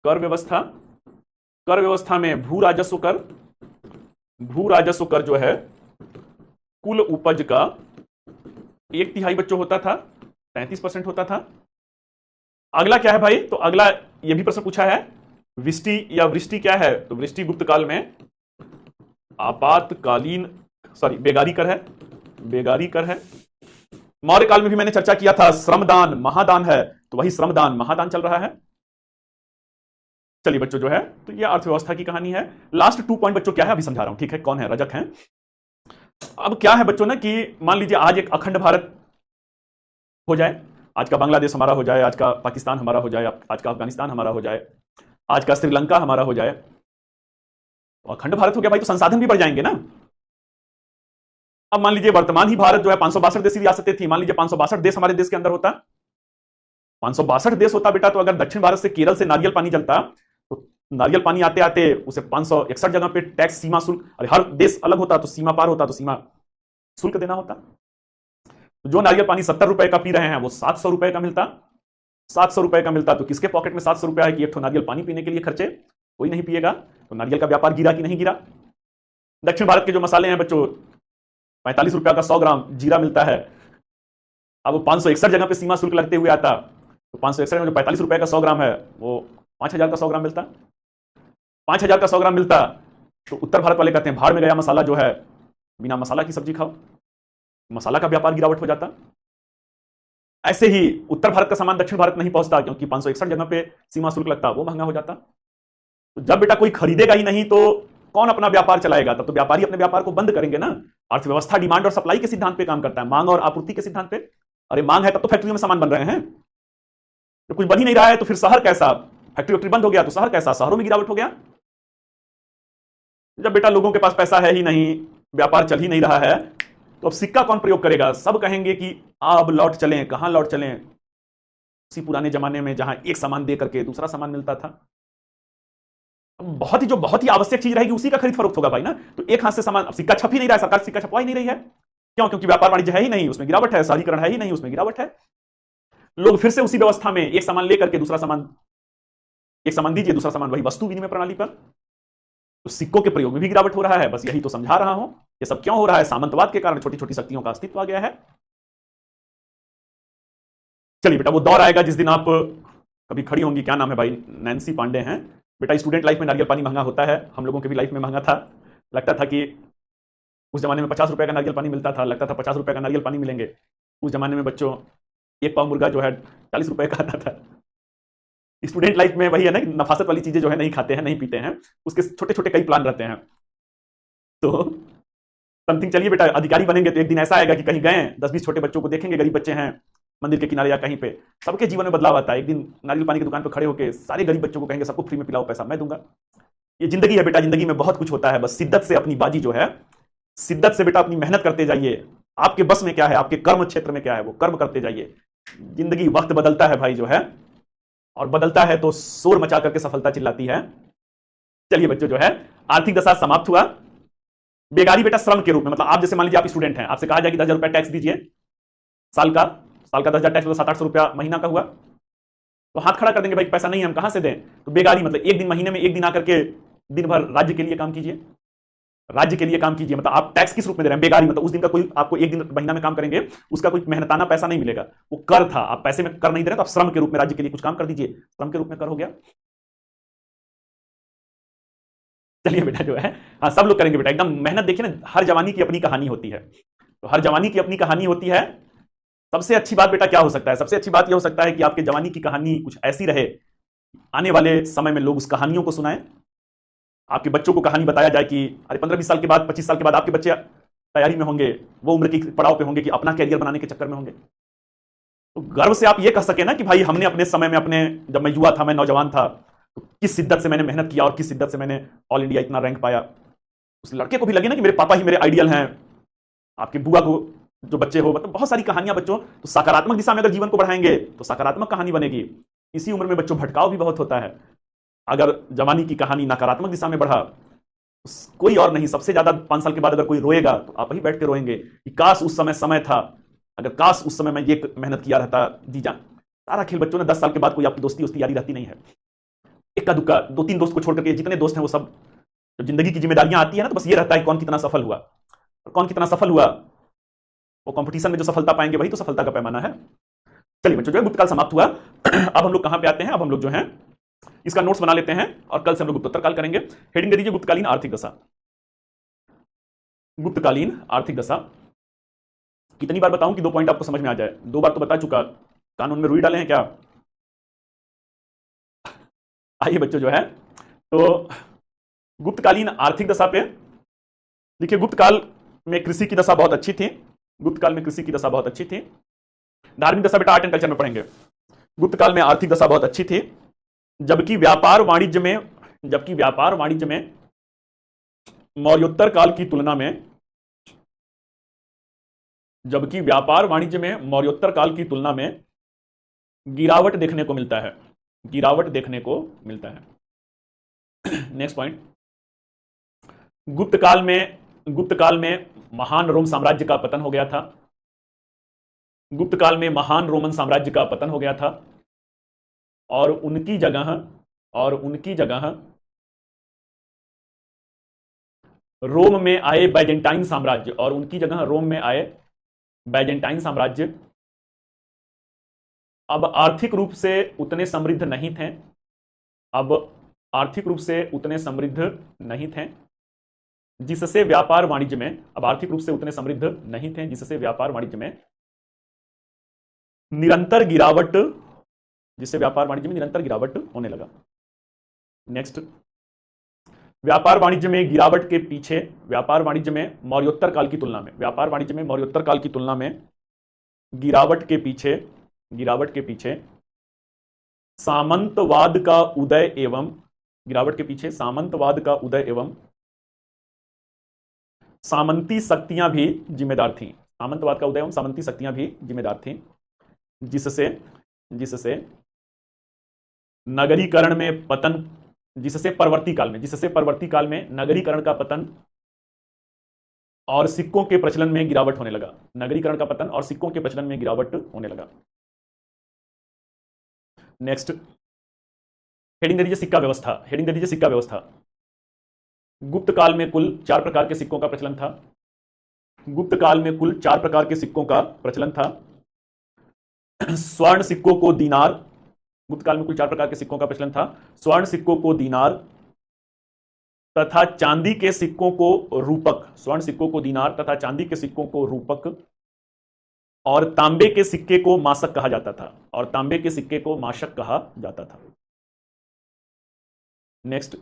कर व्यवस्था, कर व्यवस्था में भू राजस्व कर, भू राजस्व कर जो है कुल उपज का 1/3 बच्चों होता था, 33% होता था। अगला क्या है भाई? तो अगला यह भी प्रश्न पूछा है, वृष्टि या वृष्टि क्या है? तो वृष्टि गुप्त काल में आपातकालीन बेगारी कर है, बेगारी कर है। मौर्य काल में भी मैंने चर्चा किया था श्रमदान महादान है, तो वही श्रमदान महादान चल रहा है। चलिए बच्चों जो है तो ये अर्थव्यवस्था की कहानी है। लास्ट 2 पॉइंट बच्चों क्या है अभी समझा रहा हूं, ठीक है? कौन है? रजक हैं। अब क्या है बच्चों ना कि मान लीजिए आज एक अखंड भारत हो जाए, आज का बांग्लादेश हमारा हो जाए, आज का पाकिस्तान हमारा हो जाए, आज का अफगानिस्तान हमारा हो जाए, आज का श्रीलंका हमारा हो जाए, तो अखंड भारत हो गया भाई, तो संसाधन भी बढ़ जाएंगे ना। अब मान लीजिए वर्तमान ही भारत जो है 562 देशी रियासतें थी, मान लीजिए 562 देश हमारे देश के अंदर होता, 562 देश होता बेटा, तो अगर दक्षिण भारत से केरल से नारियल पानी चलता तो नारियल पानी आते आते उसे 561 जगह पे टैक्स सीमा शुल्क, अरे हर देश अलग होता तो सीमा पार होता तो सीमा शुल्क देना होता। जो नारियल पानी 70 रुपए का पी रहे हैं वो 700 रुपए का मिलता, 700 रुपए का मिलता, तो किसके पॉकेट में 700 रुपया है कि एक नारियल पानी पीने के लिए खर्चे? कोई नहीं पिएगा। तो नारियल का व्यापार गिरा कि नहीं गिरा? दक्षिण भारत के जो मसाले हैं बच्चों, 45 रुपया का 100 ग्राम जीरा मिलता है, अब 561 जगह पे सीमा शुल्क लगते हुए आता, तो 561 में जो 45 रुपए का 100 ग्राम है वो 5000 का 100 ग्राम मिलता, 5000 का 100 ग्राम मिलता। तो उत्तर भारत वाले कहते हैं भाड़ में गया मसाला, जो है बिना मसाला की सब्जी खाओ, मसाला का व्यापार गिरावट हो जाता। ऐसे ही उत्तर भारत का सामान दक्षिण भारत नहीं पहुंचता, क्योंकि 561 जगह पे सीमा शुल्क लगता, वो महंगा हो जाता। तो जब बेटा कोई खरीदेगा ही नहीं तो कौन अपना व्यापार चलाएगा? तब तो व्यापारी अपने व्यापार को बंद करेंगे ना। अर्थव्यवस्था डिमांड और सप्लाई के सिद्धांत पे काम करता है, मांग और आपूर्ति के सिद्धांत पे। अरे मांग है तब तो फैक्ट्रियों में सामान बन रहे हैं, तो कुछ बन ही नहीं रहा है तो फिर शहर कैसा? फैक्ट्री बंद हो गया तो शहर कैसा? शहरों में गिरावट हो गया। जब बेटा लोगों के पास पैसा है ही नहीं, व्यापार चल ही नहीं रहा है, तो अब सिक्का कौन प्रयोग करेगा? सब कहेंगे कि अब लौट चलें। कहां लौट चलें? उसी पुराने जमाने में जहां एक सामान दे करके दूसरा सामान मिलता था। बहुत ही आवश्यक चीज रहेगी उसी का खरीद फरोख्त होगा भाई ना। तो एक हाथ से सामान, अब सिक्का छप ही नहीं रहा है, सरकार सिक्का छपवा ही नहीं रही है। क्यों? क्योंकि व्यापार वाणिज्य है ही नहीं, उसमें गिरावट है, शहरीकरण है ही नहीं, उसमें गिरावट है। लोग फिर से उसी व्यवस्था में एक सामान लेकर के दूसरा सामान, एक सामान दीजिए दूसरा सामान, वही वस्तु विनिमय प्रणाली पर। तो सिक्कों के प्रयोग में भी गिरावट हो रहा है। बस यही तो समझा रहा हूं। ये सब क्यों हो रहा है? सामंतवाद के कारण छोटी छोटी शक्तियों का अस्तित्व आ गया है। चलिए बेटा वो दौर आएगा जिस दिन आप कभी खड़ी होंगी, क्या नाम है भाई, नैन्सी पांडे हैं बेटा। स्टूडेंट लाइफ में नारियल पानी महंगा होता है, हम लोगों के भी लाइफ में महंगा था। लगता था कि उस जमाने में 50 रुपए का नारियल पानी मिलता था, लगता था 50 रुपए का नारियल पानी मिलेंगे। उस जमाने में बच्चों एक पाव मुर्गा जो है 40 रुपए का आता था। स्टूडेंट लाइफ में वही है ना, नफासत वाली चीजें जो है नहीं खाते हैं, नहीं पीते हैं, उसके छोटे छोटे कई प्लान रहते हैं। तो समथिंग, चलिए बेटा अधिकारी बनेंगे तो एक दिन ऐसा आएगा कि कहीं गए 10-20 छोटे बच्चों को देखेंगे, गरीब बच्चे हैं मंदिर के किनारे या कहीं पे, सबके जीवन में बदलाव आता है। एक दिन नारियल पानी की दुकान पर खड़े होकर सारे गरीब बच्चों को कहेंगे सबको फ्री में पिलाओ, पैसा मैं दूंगा। ये जिंदगी है बेटा, जिंदगी में बहुत कुछ होता है। बस शिद्दत से अपनी बाजी जो है, शिद्दत से बेटा अपनी मेहनत करते जाइए। आपके बस में क्या है, आपके कर्म क्षेत्र में क्या है, वो कर्म करते जाइए। जिंदगी वक्त बदलता है भाई जो है, और बदलता है तो शोर मचा करके सफलता चिल्लाती है। चलिए बच्चों जो है आर्थिक दशा समाप्त हुआ। बेगारी बेटा श्रम के रूप में, मतलब आप जैसे मान लीजिए आप स्टूडेंट हैं, आपसे कहा जाए कि 10,000 रुपया टैक्स दीजिए साल का 10,000 टैक्स, तो 700-800 रुपया महीना का हुआ, तो हाथ खड़ा कर देंगे भाई पैसा नहीं है, हम कहां से दें। तो बेगारी मतलब एक दिन महीने में एक दिन आकर के दिन भर राज्य के लिए काम कीजिए, राज्य के लिए काम कीजिए। मतलब आप टैक्स किस रूप में दे रहे हैं? बेगारी मतलब उस दिन का कोई आपको एक दिन महीना में काम करेंगे, उसका कोई मेहनताना पैसा नहीं मिलेगा, वो कर था, आप पैसे में कर नहीं दे रहे, तो आप श्रम के रूप में राज्य के लिए कुछ काम कर दीजिए, श्रम के रूप में कर हो गया। चलिए बेटा जो है हाँ सब लोग करेंगे बेटा, एकदम मेहनत। देखिए ना, हर जवानी की अपनी कहानी होती है। तो हर जवानी की अपनी कहानी होती है। सबसे अच्छी बात बेटा क्या हो सकता है? सबसे अच्छी बात यह हो सकता है कि आपके जवानी की कहानी कुछ ऐसी रहे, आने वाले समय में लोग उस कहानियों को सुनाएं, आपके बच्चों को कहानी बताया जाए कि अरे 15-20 साल के बाद, 25 साल के बाद आपके बच्चे तैयारी में होंगे, वो उम्र की पड़ाव पे होंगे कि अपना कैरियर बनाने के चक्कर में होंगे। तो गर्व से आप ये कह सके ना कि भाई हमने अपने समय में, अपने जब मैं युवा था, मैं नौजवान था, तो किस शिद्दत से मैंने मेहनत किया और किस शिद्दत से मैंने ऑल इंडिया इतना रैंक पाया। उस लड़के को भी लगे ना कि मेरे पापा ही मेरे आइडियल हैं। आपके बुआ को जो बच्चे हो, मतलब बहुत सारी कहानियां बच्चों, तो सकारात्मक दिशा में अगर जीवन को बढ़ाएंगे तो सकारात्मक कहानी बनेगी। इसी उम्र में बच्चों भटकाव भी बहुत होता है। अगर जवानी की कहानी नकारात्मक दिशा में बढ़ा, कोई और नहीं, सबसे ज्यादा 5 साल के बाद अगर कोई रोएगा तो आप ही बैठ के रोएंगे कि काश उस समय समय था, अगर काश उस समय मैं ये मेहनत किया रहता। जी जान सारा खेल बच्चों ने 10 साल के बाद कोई आपकी दोस्ती उसकी यारी रहती नहीं है। इक्का दुक्का 2-3 दोस्त को छोड़ करके जितने दोस्त हैं वो सब, जब जिंदगी की जिम्मेदारियां आती है ना, तो बस ये रहता है कौन कितना सफल हुआ, और कौन कितना सफल हुआ, वो कंपटीशन में जो सफलता पाएंगे वही तो सफलता का पैमाना है। चलिए बच्चों, जो है गुप्तकाल समाप्त हुआ। अब हम लोग कहां पे आते हैं? अब हम लोग जो है इसका नोट्स बना लेते हैं और कल से हम लोग गुप्तोत्तर काल करेंगे। हेडिंग दे दीजिए गुप्तकालीन आर्थिक दशा। गुप्तकालीन आर्थिक दशा कितनी बार बताऊं कि 2 पॉइंट आपको समझ में आ जाए? 2 बार तो बता चुका, कानून में रुई डाले हैं क्या? आइए बच्चों, जो है तो गुप्तकालीन आर्थिक दशा पे देखिए। गुप्तकाल में कृषि की दशा बहुत अच्छी थी। गुप्तकाल में कृषि की दशा बहुत अच्छी थी। धार्मिक दशा बेटा आर्ट एंड कल्चर में पढ़ेंगे। गुप्तकाल में आर्थिक दशा बहुत अच्छी थी, जबकि व्यापार वाणिज्य में मौर्योत्तर काल की तुलना में, जबकि व्यापार वाणिज्य में मौर्योत्तर काल की तुलना में गिरावट देखने को मिलता है। गिरावट देखने को मिलता है। नेक्स्ट पॉइंट, गुप्तकाल में महान रोम साम्राज्य का पतन हो गया था। गुप्तकाल में महान रोमन साम्राज्य का पतन हो गया था और उनकी जगह रोम में आए बैजेंटाइन साम्राज्य, और उनकी जगह रोम में आए बैजेंटाइन साम्राज्य अब आर्थिक रूप से उतने समृद्ध नहीं थे। अब आर्थिक रूप से उतने समृद्ध नहीं थे, जिससे व्यापार वाणिज्य में, अब आर्थिक रूप से उतने समृद्ध नहीं थे, जिससे व्यापार वाणिज्य में निरंतर गिरावट, जिससे व्यापार वाणिज्य में निरंतर गिरावट होने लगा। नेक्स्ट, व्यापार वाणिज्य में गिरावट के पीछे, व्यापार वाणिज्य में मौर्योत्तर काल की तुलना में, व्यापार वाणिज्य में मौर्योत्तर काल की तुलना में गिरावट के पीछे सामंतवाद का उदय एवं, गिरावट के पीछे सामंतवाद का उदय एवं सामंती शक्तियां भी जिम्मेदार थीं। सामंतवाद का उदय एवं सामंती शक्तियां भी जिम्मेदार थीं, जिससे नगरीकरण में पतन, जिससे परवर्ती काल में नगरीकरण का पतन और सिक्कों के प्रचलन में गिरावट होने लगा। नगरीकरण का पतन और सिक्कों के प्रचलन में गिरावट होने लगा। नेक्स्ट, हेडिंग दे दीजिए सिक्का व्यवस्था। गुप्त काल में कुल 4 प्रकार के सिक्कों का प्रचलन था। स्वर्ण सिक्कों को दीनार, गुप्त काल में कुल 4 प्रकार के सिक्कों का प्रचलन था। स्वर्ण सिक्कों को दीनार तथा चांदी के सिक्कों को रूपक, स्वर्ण सिक्कों को दीनार तथा चांदी के सिक्कों को रूपक, और तांबे के सिक्के को मासक कहा जाता था। नेक्स्ट,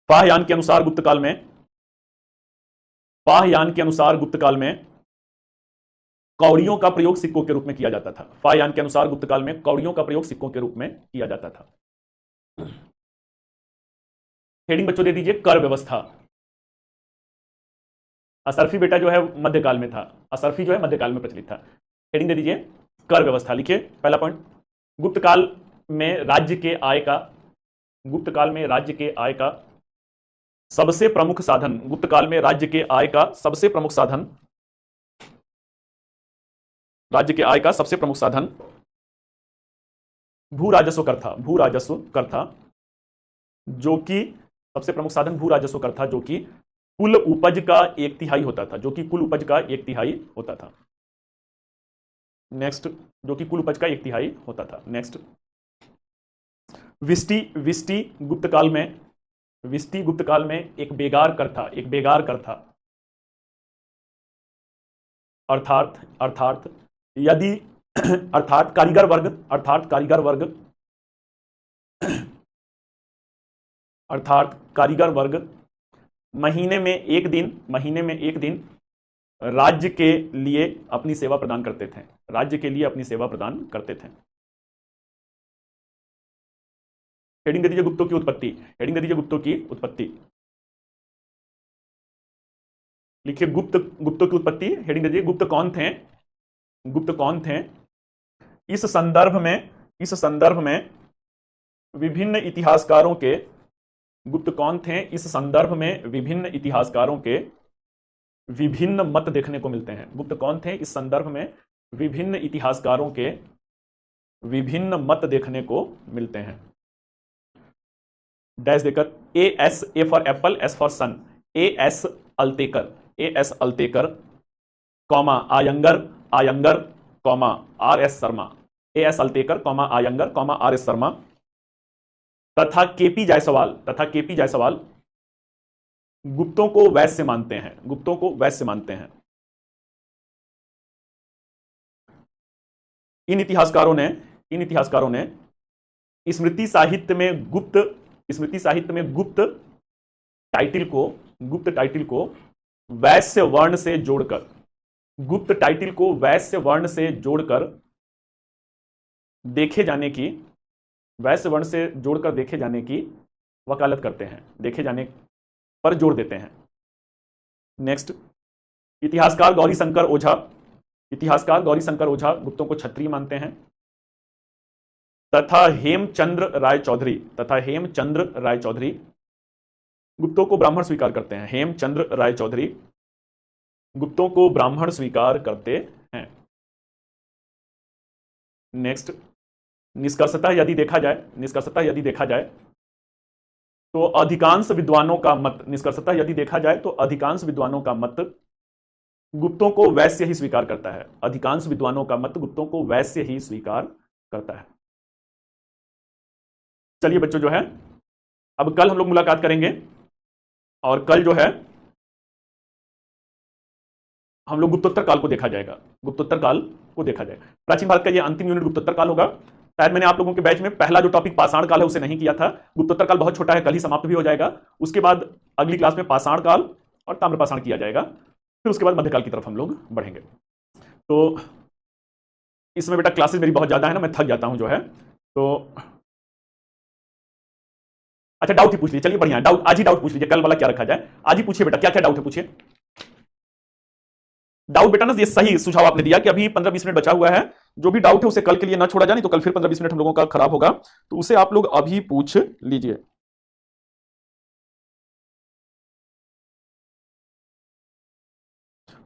फाहयान के अनुसार गुप्त काल में कौड़ियों का प्रयोग सिक्कों के रूप में किया जाता था। फाहयान के अनुसार गुप्त काल में कौड़ियों का प्रयोग सिक्कों के रूप में किया जाता था। हेडिंग बच्चों दे दीजिए कर व्यवस्था। असरफी बेटा जो है मध्यकाल में था, असरफी जो है मध्यकाल में प्रचलित था। हेडिंग दे दीजिए कर व्यवस्था। लिखिए पहला पॉइंट, गुप्त काल में राज्य के आय का सबसे प्रमुख साधन, गुप्त काल में राज्य के आय का सबसे प्रमुख साधन भू राजस्व कर था, जो कि सबसे प्रमुख साधन भू राजस्व कर था, जो कि कुल उपज का 1/3 होता था। नेक्स्ट, जो कि कुल उपज का 1/3 होता था। नेक्स्ट, विष्टि गुप्त काल में एक बेगार कर था। अर्थात अर्थात यदि अर्थात कारीगर वर्ग, अर्थात कारीगर वर्ग, अर्थात कारीगर वर्ग महीने में एक दिन, महीने में एक दिन राज्य के लिए अपनी सेवा प्रदान करते थे, राज्य के लिए अपनी सेवा प्रदान करते थे। हेडिंग दे दीजिए गुप्तों की उत्पत्ति, हेडिंग दे दीजिए गुप्तों की उत्पत्ति, लिखिए गुप्तों की उत्पत्ति, हेडिंग दे दीजिए गुप्त कौन थे, गुप्त कौन थे। इस संदर्भ में विभिन्न इतिहासकारों के, गुप्त कौन थे इस संदर्भ में विभिन्न इतिहासकारों के विभिन्न मत देखने को मिलते हैं। गुप्त कौन थे इस संदर्भ में विभिन्न इतिहासकारों के विभिन्न मत देखने को मिलते हैं। डैश देकर A for apple, S for sun, S Altekar, comma Iyengar, comma RS. Sharma, S Altekar, comma Iyengar, comma RS. Sharma तथा केपी जायसवाल गुप्तों को वैश्य मानते हैं, गुप्तों को वैश्य मानते हैं। इन इतिहासकारों ने स्मृति साहित्य में गुप्त टाइटल को वैश्य वर्ण से जोड़कर, गुप्त टाइटल को वैश्य वर्ण से जोड़कर देखे जाने की, वैश्य वर्ण से जोड़कर देखे जाने की वकालत करते हैं, देखे जाने पर जोर देते हैं। नेक्स्ट, इतिहासकार गौरीशंकर ओझा गुप्तों को क्षत्रिय मानते हैं तथा हेमचंद्र राय चौधरी गुप्तों को ब्राह्मण स्वीकार करते हैं। हेमचंद्र राय चौधरी गुप्तों को ब्राह्मण स्वीकार करते हैं। नेक्स्ट, निष्कर्षतः यदि देखा जाए तो अधिकांश विद्वानों का मत गुप्तों को वैश्य ही स्वीकार करता है। अधिकांश विद्वानों का मत गुप्तों को वैश्य ही स्वीकार करता है। चलिए बच्चों, जो है अब कल हम लोग मुलाकात करेंगे और कल जो है हम लोग गुप्तोत्तर काल को देखा जाएगा, प्राचीन भारत का यह अंतिम यूनिट गुप्तोत्तर काल होगा। शायद मैंने आप लोगों के बैच में पहला जो टॉपिक पाषाण काल है उसे नहीं किया था। गुप्तोत्तर काल बहुत छोटा है, कल ही समाप्त भी हो जाएगा। उसके बाद अगली क्लास में पाषाण काल और ताम्रपाषाण किया जाएगा, फिर उसके बाद मध्यकाल की तरफ हम लोग बढ़ेंगे। तो इसमें बेटा क्लासेस मेरी बहुत ज्यादा है ना, मैं थक जाता हूं जो है। तो अच्छा, डाउट ही पूछ लीजिए, चलिए बढ़िया, डाउट आज ही डाउट पूछ लीजिए, कल वाला क्या रखा जाए आज ही पूछिए बेटा, क्या क्या डाउट है पूछिए। डाउट बेटा ना, ये सही सुझाव आपने दिया कि अभी 15-20 मिनट बचा हुआ है, जो भी डाउट है उसे कल के लिए ना छोड़ा जाए, नहीं तो कल फिर 15-20 मिनट हम लोगों का खराब होगा, तो उसे आप लोग अभी पूछ लीजिए।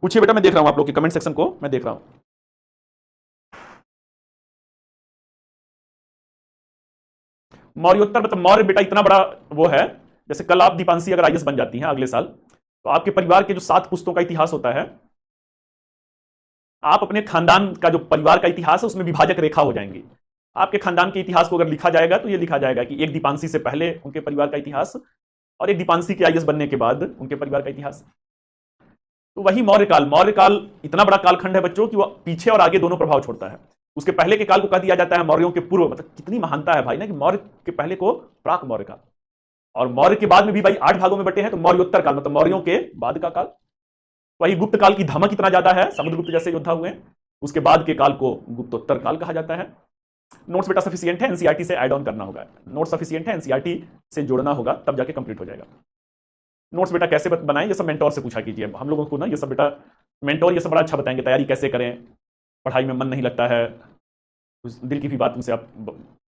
पूछिए बेटा, मैं देख रहा हूं आप लोग के कमेंट सेक्शन को, मैं देख रहा हूं। मौर्योत्तर मतलब मौर्य बेटा इतना बड़ा वो है, जैसे कल आप दीपांशी अगर आईएएस बन जाती हैं अगले साल, तो आपके परिवार के जो 7 पुश्तों का इतिहास होता है, आप अपने खानदान का जो परिवार का इतिहास है उसमें विभाजक रेखा हो जाएंगी। आपके खानदान के इतिहास को अगर लिखा जाएगा तो ये लिखा जाएगा कि एक दीपांशी से पहले उनके परिवार का इतिहास और एक दीपांशी के आईएएस बनने के बाद उनके परिवार का इतिहास। तो वही मौर्यकाल इतना बड़ा कालखंड है बच्चों कि वह पीछे और आगे दोनों प्रभाव छोड़ता है। उसके पहले के काल को कह दिया जाता है मौर्यों के पूर्व, मतलब कितनी महानता है भाई ना, कि मौर्य के पहले को प्राक मौर्य काल, और मौर्य के बाद में भी भाई 8 भागों में बटे हैं, तो मौर्योत्तर काल मतलब मौर्यों के बाद का काल। वही गुप्त काल की धमक इतना ज्यादा है, समुद्रगुप्त जैसे योद्धा हुए, उसके बाद के काल को गुप्तोत्तर काल कहा जाता है। नोट्स बेटा सफिशिएंट है, एनसीईआरटी से ऐड ऑन करना होगा, नोट्स सफिशिएंट है, एनसीईआरटी से जोड़ना होगा, तब जाके कंप्लीट हो जाएगा। नोट्स बेटा कैसे बनाएं, ये सब मेंटोर से पूछा कीजिए हम लोगों को ना, ये सब बेटा मेंटोर ये सब बड़ा अच्छा बताएंगे, तैयारी कैसे करें, पढ़ाई में मन नहीं लगता है, दिल की भी बात उनसे आप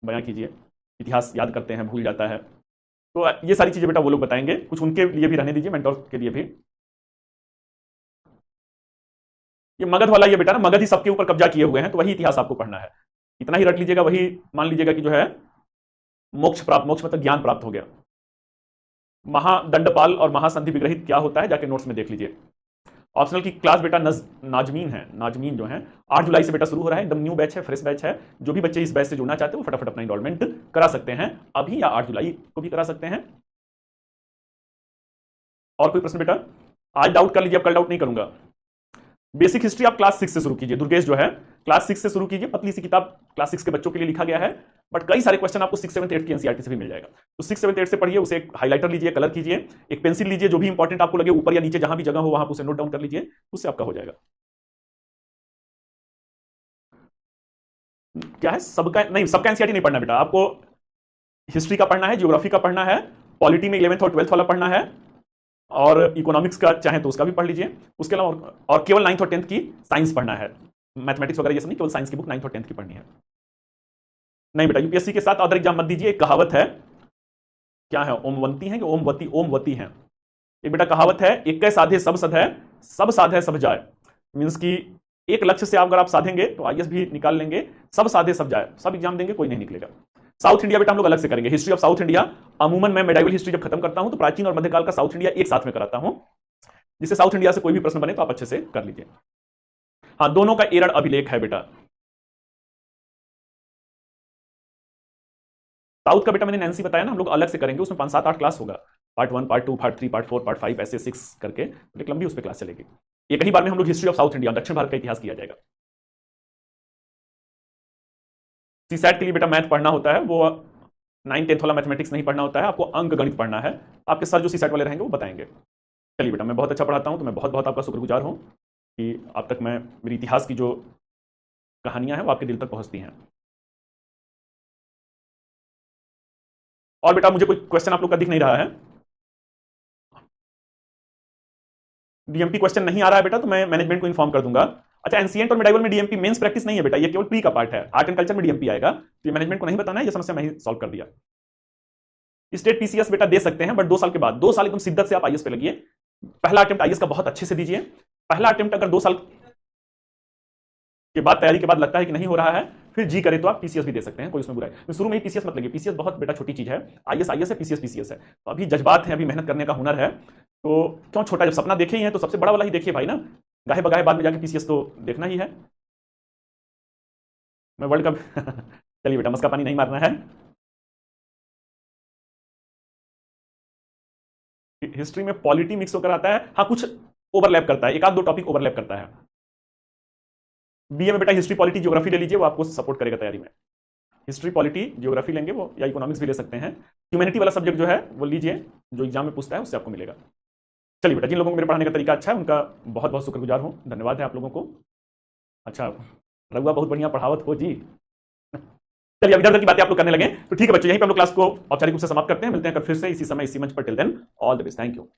बयां कीजिए, इतिहास याद करते हैं भूल जाता है, तो ये सारी चीजें बेटा वो लोग बताएंगे, कुछ उनके लिए भी रहने दीजिए, मेंटोर के लिए भी। ये मगध वाला ये बेटा ना, मगध ही सबके ऊपर कब्जा किए हुए हैं, तो वही इतिहास आपको पढ़ना है, इतना ही रट लीजिएगा, वही मान लीजिएगा कि जो है मोक्ष मतलब ज्ञान प्राप्त हो गया। महादंडपाल और महासंधि विग्रहित क्या होता है जाके नोट्स में देख लीजिए। ऑप्शनल की क्लास बेटा नाजमीन है, नाजमीन जो है 8 जुलाई से बेटा शुरू हो रहा है, एकदम न्यू बैच है, फ्रेश बैच है। जो भी बच्चे इस बैच से जुड़ना चाहते हैं वो फटाफट अपना इनरोलमेंट करा सकते हैं अभी, या 8 जुलाई को भी करा सकते हैं। और कोई प्रश्न बेटा? आज डाउट कर लीजिए, अब कल डाउट नहीं करूंगा। बेसिक हिस्ट्री आप क्लास 6 से शुरू कीजिए। दुर्गेश जो है क्लास 6 से शुरू कीजिए, पतली सी किताब क्लास 6 के बच्चों के लिए लिखा गया है, बट कई सारे क्वेश्चन आपको 6, 7, 8 की एनसीईआरटी से भी मिल जाएगा। तो 6, 7, 8 से पढ़िए, उसे एक हाइलाइटर लीजिए, कलर कीजिए, एक पेंसिल लीजिए, जो भी इंपॉर्टेंट आपको लगे ऊपर या नीचे जहां भी जगह हो वहां उसे नोट डाउन कर लीजिए, उससे आपका हो जाएगा। क्या है सबका? नहीं, सबका एनसीईआरटी नहीं पढ़ना बेटा, आपको हिस्ट्री का पढ़ना है, ज्योग्राफी का पढ़ना है, पॉलिटी में 11th और 12th वाला पढ़ना है, और इकोनॉमिक्स का चाहे तो उसका भी पढ़ लीजिए। उसके अलावा और केवल 9th और 10th की साइंस पढ़ना है, मैथमेटिक्स वगैरह ये सब नहीं, केवल साइंस की बुक 9th और 10th की पढ़नी है। नहीं बेटा, यूपीएससी के साथ अदर एग्जाम मत दीजिए। एक कहावत है, क्या है, ओमवंती है कि ओमवती? ओमवती है। एक बेटा कहावत है, एक साधे सब सधे, सब साधे सब जाए। मीन्स की एक लक्ष्य से अगर आप साधेंगे तो आईएएस भी निकाल लेंगे, सब साधे सब जाए, सब एग्जाम देंगे कोई नहीं निकलेगा। साउथ इंडिया बेटा हम लोग अलग से करेंगे, हिस्ट्री ऑफ साउथ इंडिया। अमूमन मैं मेडाइवल हिस्ट्री जब खत्म करता हूं तो प्राचीन और मध्यकाल का साउथ इंडिया एक साथ में कराता हूं, जिससे साउथ इंडिया से कोई भी प्रश्न बने तो आप अच्छे से कर लीजिए। हाँ, दोनों का एरड़ अभिलेख है बेटा। साउथ का बेटा मैंने नैन्सी बताया ना, हम लोग अलग से करेंगे, उसमें 5, 7, 8 क्लास होगा, part 1, part 2, part 3, part 4, part 5, ऐसे 6 करके एक लंबी उस पर क्लास चलेगी। एक ही बार में हम लोग हिस्ट्री ऑफ साउथ इंडिया, दक्षिण भारत का इतिहास किया जाएगा। सीसैट के लिए बेटा मैथ पढ़ना होता है, वो 9, 10th वाला मैथमेटिक्स नहीं पढ़ना होता है, आपको अंक गणित पढ़ना है। आपके सर जो सीसैट वाले रहेंगे वो बताएंगे। चलिए बेटा, मैं बहुत अच्छा पढ़ाता हूं, तो मैं बहुत बहुत आपका शुक्रगुजार हूं कि अब तक मैं मेरी इतिहास की जो कहानियां हैं वो आपके दिल तक पहुंचती हैं। और बेटा मुझे कोई क्वेश्चन आप लोग का दिख नहीं रहा है? डीएमपी क्वेश्चन नहीं आ रहा है बेटा तो मैं मैनेजमेंट को इन्फॉर्म कर दूंगा। अच्छा, एंशिएंट और मिडाइवल में डीएमपी मेंस प्रैक्टिस नहीं है बेटा, ये केवल प्री का पार्ट है। आर्ट एंड कल्चर में डीएमपी आएगा, तो ये मैनेजमेंट को नहीं बताना है, ये समस्या मैं ही सॉल्व कर दिया। स्टेट पीसीएस बेटा दे सकते हैं, बट 2 साल के बाद, 2 साल एकदम शिद्दत से आप आईएएस पे लगिए। पहला अटेम्प्ट आईएएस का बहुत अच्छे से दीजिए। पहला अटेम्प्ट अगर 2 साल के बाद तैयारी के बाद लगता है कि नहीं हो रहा है, फिर जी करे तो आप पीसीएस भी दे सकते हैं, कोई उसमें बुराई नहीं। शुरू में ही पीसीएस मत लगिए, पीसीएस बहुत बेटा छोटी चीज है। आईएएस आईएएस है, पीसीएस पीसीएस है। तो अभी जज्बात है, अभी मेहनत करने का हुनर है, तो क्यों छोटा? जब सपना देखे ही है तो सबसे बड़ा वाला ही देखिए भाई ना, गाहे बगाहे बाद में जाके पीसीएस तो देखना ही है। मैं वर्ल्ड कप चलिए बेटा, मस्का पानी नहीं मारना है। हिस्ट्री में पॉलिटी मिक्स होकर आता है, हाँ कुछ ओवरलैप करता है, एक आध दो टॉपिक ओवरलैप करता है। बीए में बेटा हिस्ट्री पॉलिटी ज्योग्राफी ले लीजिए, वो आपको सपोर्ट करेगा तैयारी में। हिस्ट्री पॉलिटी ज्योग्राफी लेंगे वो, या इकोनॉमिक्स भी ले सकते हैं। ह्यूमैनिटी वाला सब्जेक्ट जो है वो लीजिए, जो एग्जाम में पूछता है उससे आपको मिलेगा। चलिए बेटा, जिन लोगों को मेरे पढ़ाने का तरीका अच्छा है उनका बहुत बहुत शुक्रगुजार हूँ, धन्यवाद है आप लोगों को। अच्छा, रघुआ बहुत बढ़िया पढ़ावत हो जी। चलिए, अब इधर उधर की बातें आप लोग करने लगे तो ठीक है बच्चों, यहीं पे हम लोग क्लास को औपचारिक रूप से समाप्त करते हैं। मिलते हैं कल फिर से इसी समय इसी मंच पर। Till then all the best, thank you.